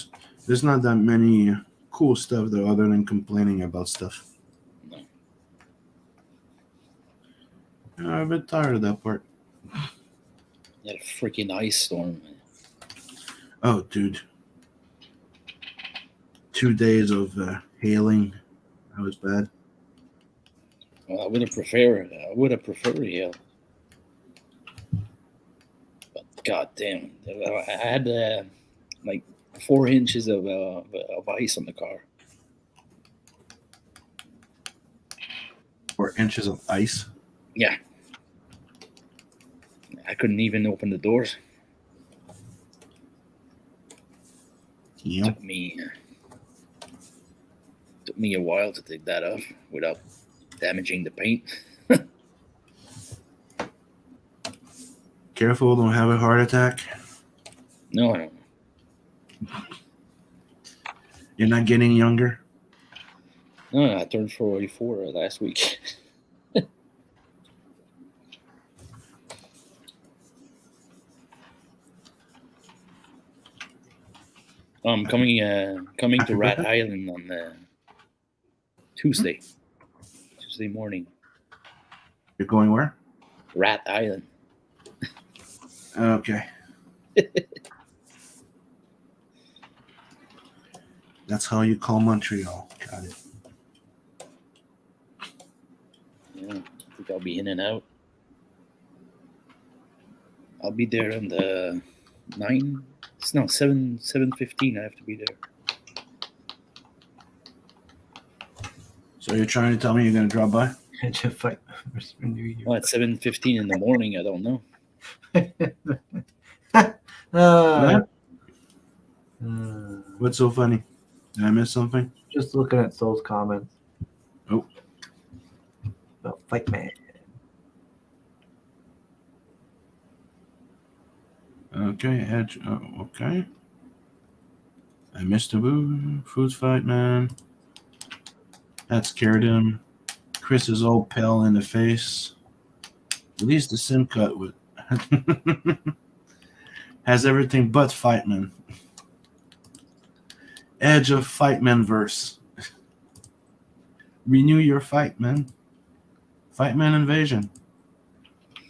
There's not that many cool stuff though, other than complaining about stuff. No. I'm a bit tired of that part. That freaking ice storm. Man. Oh, dude. 2 days of hailing. That was bad. Well, I would have preferred hail. But goddamn, I had like 4 inches of ice on the car. 4 inches of ice. Yeah. I couldn't even open the doors. Yeah. Took me a while to take that off without damaging the paint. Careful, don't have a heart attack. No, I don't. You're not getting younger. No, I turned 44 last week. I'm coming to Rat Island on Tuesday morning. You're going where? Rat Island. Okay. That's how you call Montreal. Got it. Yeah, I think I'll be in and out. I'll be there on the 7:15. I have to be there. So you're trying to tell me you're going to drop by? Edge of Fight members for New Year. Well, at 7:15 in the morning, I don't know. Uh, What's so funny? Did I miss something? just looking at Soul's comments. Oh. About Fight Man. Okay, Edge. Oh, okay. I missed a food fight, man. That scared him. Chris is all pale in the face. At least the sim cut with has everything but Fightman. Edge of Fightman verse. Renew your fight, man. Fightman Invasion.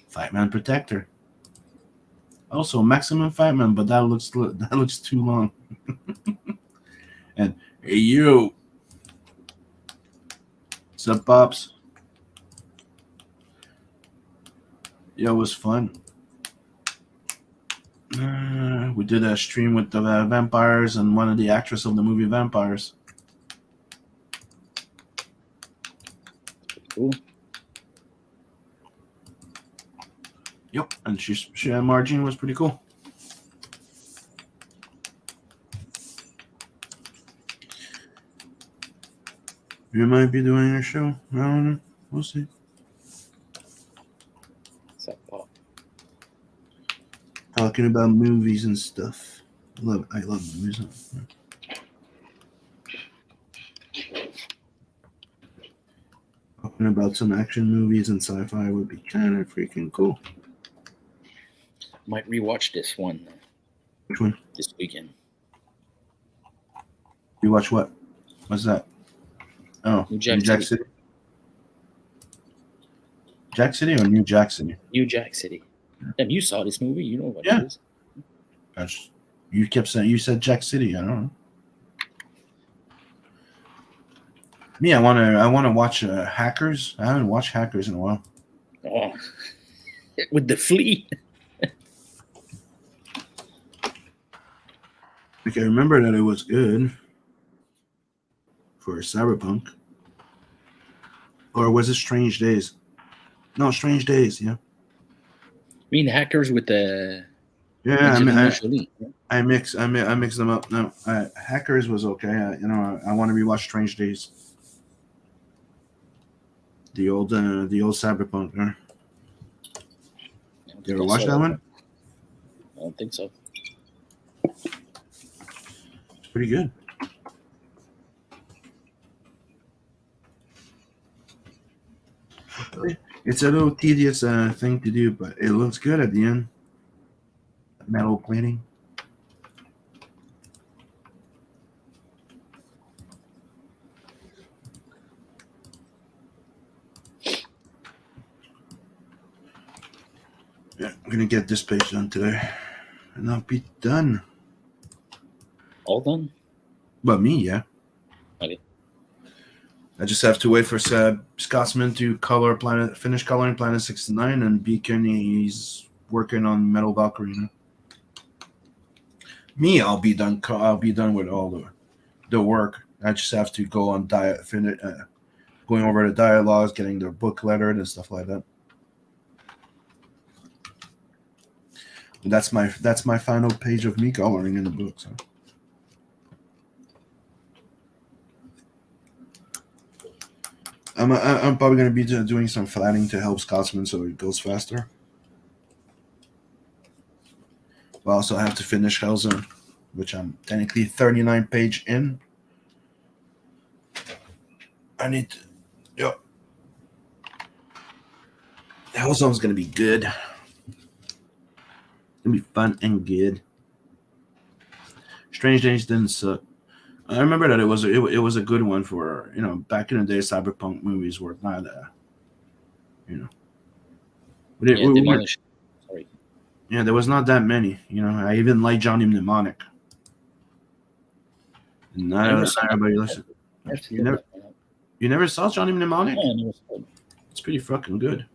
Fightman Protector. Also Maximum Fightman, but that looks too long. And hey you. What's up, Pops? Yeah, it was fun. We did a stream with the vampires and one of the actresses of the movie Vampires. Cool. Yep, and she Margine was pretty cool. You might be doing a show. I don't know. We'll see. What's up, Pop? Talking about movies and stuff. I love movies. Talking about some action movies and sci-fi would be kind of freaking cool. Might rewatch this one Which one? this weekend. You watch what? What's that? Oh, New Jack City. Jack City or New Jack City? New Jack City. Damn, you saw this movie. You know what Yeah. it is. Gosh, you kept saying you said Jack City. I don't know. Me, I wanna watch Hackers. I haven't watched Hackers in a while. Oh, with the flea. Like I remember that it was good for Cyberpunk, or was it Strange Days? No, Strange Days. Yeah, I mean, Hackers with the yeah. Angelina Jolie. I mix them up. No, Hackers was okay. I want to rewatch Strange Days. The old Cyberpunk. I don't You think ever I watch saw that one? I don't think so. It's pretty good. It's a little tedious thing to do, but it looks good at the end. Metal plating. Yeah, I'm gonna get this page done today, and I'll be done. All done? But me, yeah. Okay. I just have to wait for Scotsman to finish coloring Planet 69, and Beacon, he's working on Metal Valkyrie now. Me, I'll be done. I'll be done with all the work. I just have to go on going over the dialogues, getting the book lettered and stuff like that. That's my final page of me coloring in the book. So. I'm probably going to be doing some flatting to help Scotsman so it goes faster. I also have to finish Hellzone, which I'm technically 39 page in. I need to. Yep. Hellzone's going to be good. It's going to be fun and good. Strange Days didn't suck. I remember that it was a good one for, back in the day, cyberpunk movies were not, Demolition. Sorry. Yeah, there was not that many. I even like Johnny Mnemonic. Not everybody listen. I have to You look never, that one up. you never saw Johnny Mnemonic? Yeah, I never saw it. It's pretty fucking good.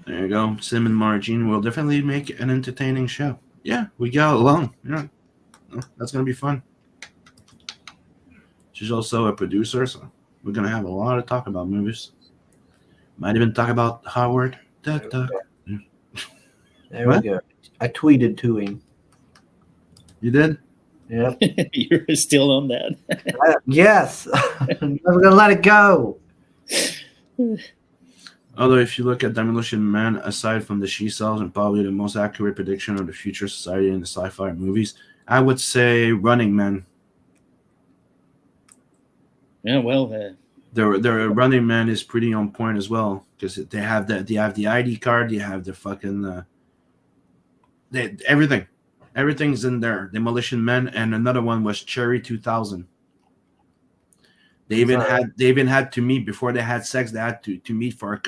There you go. Sim and Margine will definitely make an entertaining show. Yeah, we got along. Yeah, that's gonna be fun. She's also a producer, so we're gonna have a lot of talk about movies. Might even talk about Howard. There What? we go. I tweeted to him. You did? Yep. You're still on that. Yes. I'm never gonna let it go. Although, if you look at Demolition Man, aside from the she cells and probably the most accurate prediction of the future society in the sci-fi movies, I would say Running Man. Yeah, well, Their Running Man is pretty on point as well because they have the ID card, they have the fucking everything's in there. Demolition Man, and another one was Cherry 2000. They even had to meet before they had sex. They had to meet for a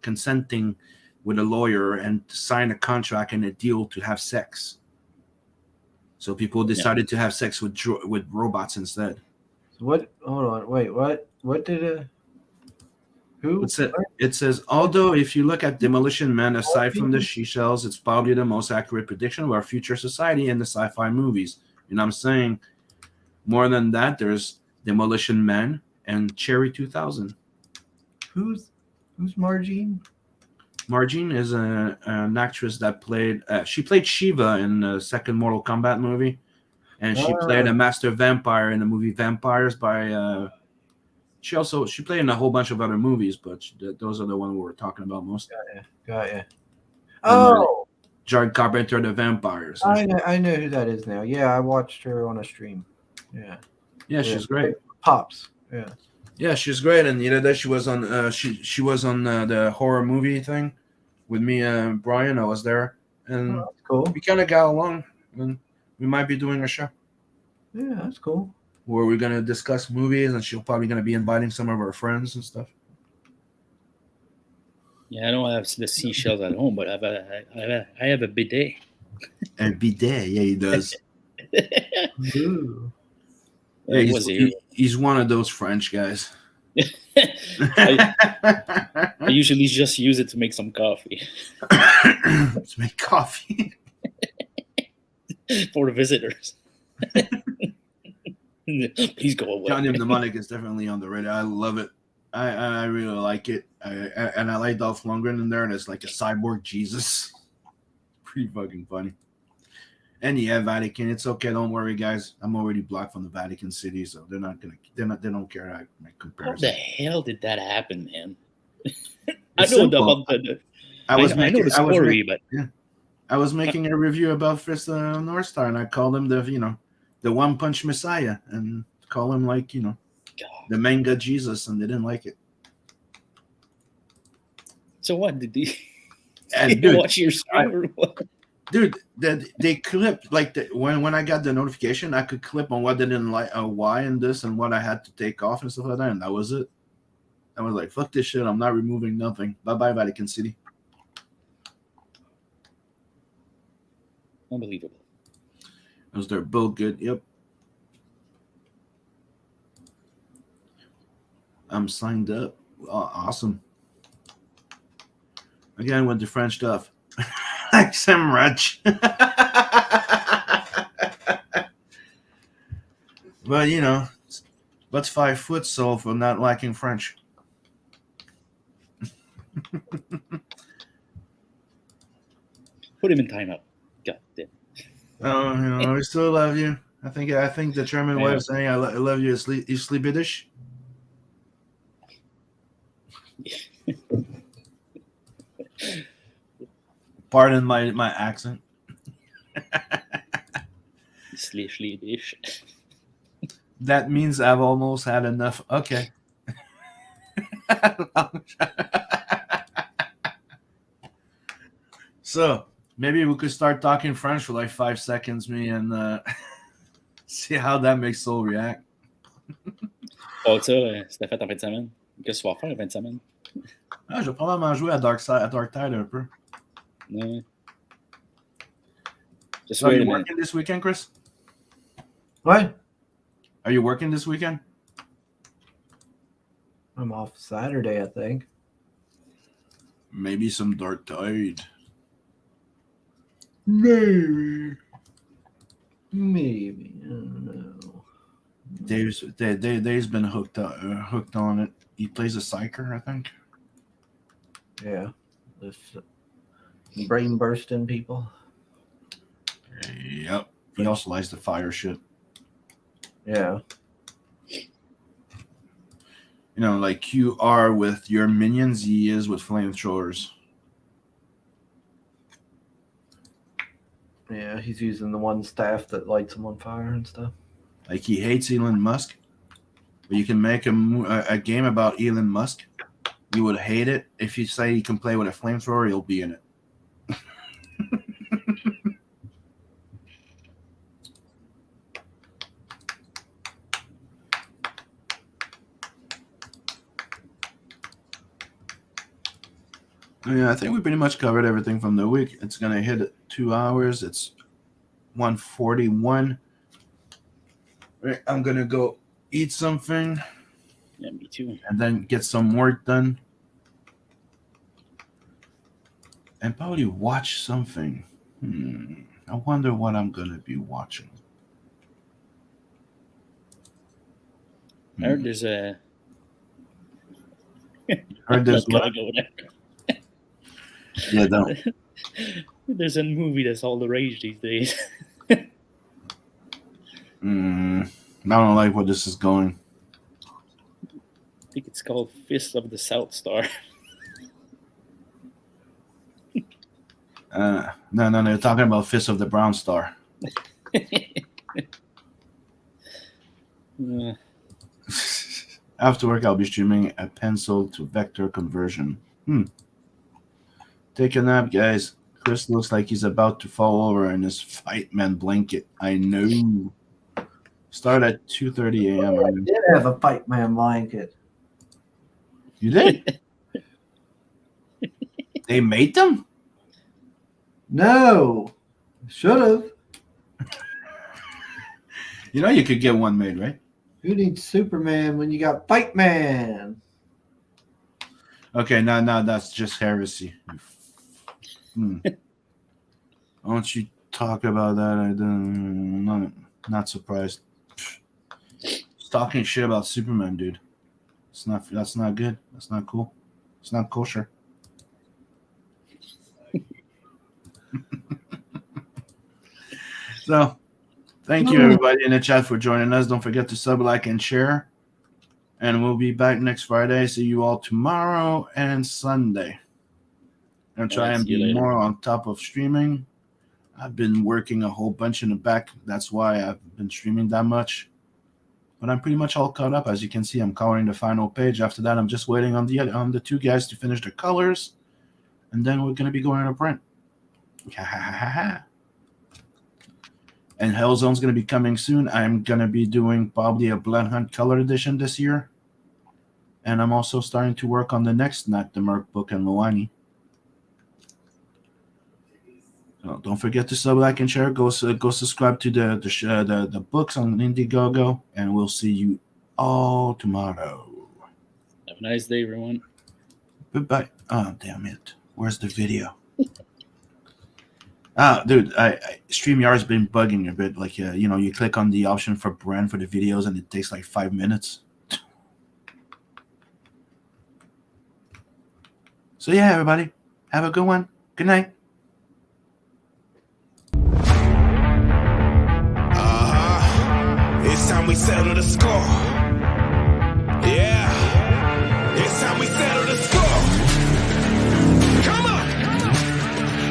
consenting with a lawyer and to sign a contract and a deal to have sex. So people decided to have sex with robots instead. What? Hold on. Wait. What? What did who? It says, although if you look at Demolition Man, aside from the she shells, it's probably the most accurate prediction of our future society in the sci-fi movies. You know what I'm saying? More than that, there's Demolition Man and Cherry 2000. Who's Margine? Margine is an actress that played. She played Shiva in the second Mortal Kombat movie, and she played a master vampire in the movie Vampires by. She played in a whole bunch of other movies, but those are the ones we're talking about most. Got ya. Oh, Jared Carpenter, The Vampires. I know who that is now. Yeah, I watched her on a stream. Yeah, she's great. Pops. Yeah, she's great. And the other day she was on. She was on the horror movie thing with me and Brian. I was there, and that's cool. we kind of got along. And we might be doing a show. Yeah, that's cool. Where we're gonna discuss movies, and she'll probably gonna be inviting some of her friends and stuff. Yeah, I don't have the seashells at home, but I have a bidet. A bidet, yeah, he does. Ooh. Yeah, he's one of those French guys. I usually just use it to make some coffee. To make coffee for the visitors. Please go away. Johnny Mnemonic is definitely on the radar. I love it. I really like it. And I like Dolph Lundgren in there, and it's like a cyborg Jesus. Pretty fucking funny. And yeah, Vatican. It's okay. Don't worry, guys. I'm already blocked from the Vatican City, so they don't care. I make comparison. How the hell did that happen, man? I know the story, but yeah, I was making a review about Fist of North Star, and I called him the One Punch Messiah, and call him the manga Jesus, and they didn't like it. So what did they watch your stream or what? Dude, they clipped when I got the notification, I could clip on what they didn't like, why, and this, and what I had to take off and stuff like that, and that was it. I was like, fuck this shit, I'm not removing nothing. Bye-bye, Vatican City. Unbelievable. Those they're both good. Yep. I'm signed up. Oh, awesome. Again with the French stuff. Like Sam Raj. But what's 5 foot so for not liking French? Put him in timeout. God damn. Oh, I still love you. I think the German way of saying I love you is Swedish. Pardon my accent. Swedish. That means I've almost had enough. Okay. So maybe we could start talking French for like 5 seconds, me, and see how that makes Soul react. Oh, ça, c'était fait en fin de semaine. Qu'est-ce que tu vas faire en fin de semaine? Je vais probablement jouer à Dark Tide un peu. Ouais. Just So are wait you a minute. working this weekend, Chris? What? Are you working this weekend? I'm off Saturday, I think. Maybe some Dark Tide. Maybe. Maybe. I don't know. Dave's been hooked on it. He plays a psyker, I think. Yeah. This brain bursting people. Yep. He also likes the fire shit. Yeah. You know, like you are with your minions, he is with flamethrowers. Yeah, he's using the one staff that lights him on fire and stuff. Like he hates Elon Musk, but you can make a game about Elon Musk. You would hate it if you say he can play with a flamethrower. He'll be in it. Yeah, I think we pretty much covered everything from the week. It's gonna hit 2 hours. It's 1:41. Right, I'm gonna go eat something Yeah, me too. and then get some work done, and probably watch something. I wonder what I'm gonna be watching. I heard there's a. Heard there's I'm not gonna go there. Yeah, don't. There's a movie that's all the rage these days. I don't like where this is going. I think it's called Fist of the South Star. No, you're talking about Fist of the Brown Star. After work, I'll be streaming a pencil to vector conversion. Take a nap, guys. Chris looks like he's about to fall over in his Fight Man blanket. I know. Start at 2:30 a.m. I did have a Fight Man blanket. You did? They made them? No. Should have. You know you could get one made, right? Who needs Superman when you got Fight Man? Okay, no, that's just heresy. Don't you talk about that? I don't. Not surprised. Just talking shit about Superman, dude. That's not good. That's not cool. It's not kosher. So, thank you everybody in the chat for joining us. Don't forget to sub, like, and share. And we'll be back next Friday. See you all tomorrow and Sunday. I'm gonna try and be more on top of streaming. I've been working a whole bunch in the back. That's why I've been streaming that much. But I'm pretty much all caught up. As you can see, I'm coloring the final page. After that, I'm just waiting on the two guys to finish their colors. And then we're gonna be going to print. And Hellzone's gonna be coming soon. I'm gonna be doing probably a Blood Hunt color edition this year. And I'm also starting to work on the next Not the Merc book and Loani. So don't forget to sub, like, and share. Go subscribe to the books on Indiegogo, and we'll see you all tomorrow. Have a nice day, everyone. Goodbye. Oh, damn it. Where's the video? Dude, StreamYard's been bugging a bit. Like, you click on the option for brand for the videos, and it takes like 5 minutes. So yeah, everybody, have a good one. Good night. It's time we settle the score. Yeah, it's time we settle the score. Come on,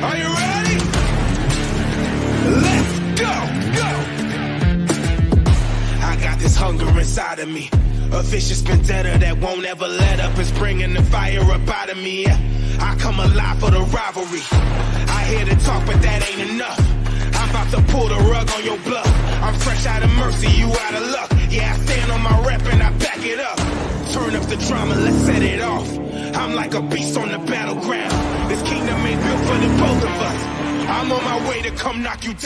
are you ready? Let's go. I got this hunger inside of me, a vicious vendetta that won't ever let up. It's bringing the fire up out of me. I come alive for the rivalry. I hear the talk, but that ain't enough. I'm about to pull the rug on your bluff. I'm fresh out of mercy, you out of luck. Yeah, I stand on my rep and I back it up. Turn up the drama, let's set it off. I'm like a beast on the battleground. This kingdom ain't built for the both of us. I'm on my way to come knock you down.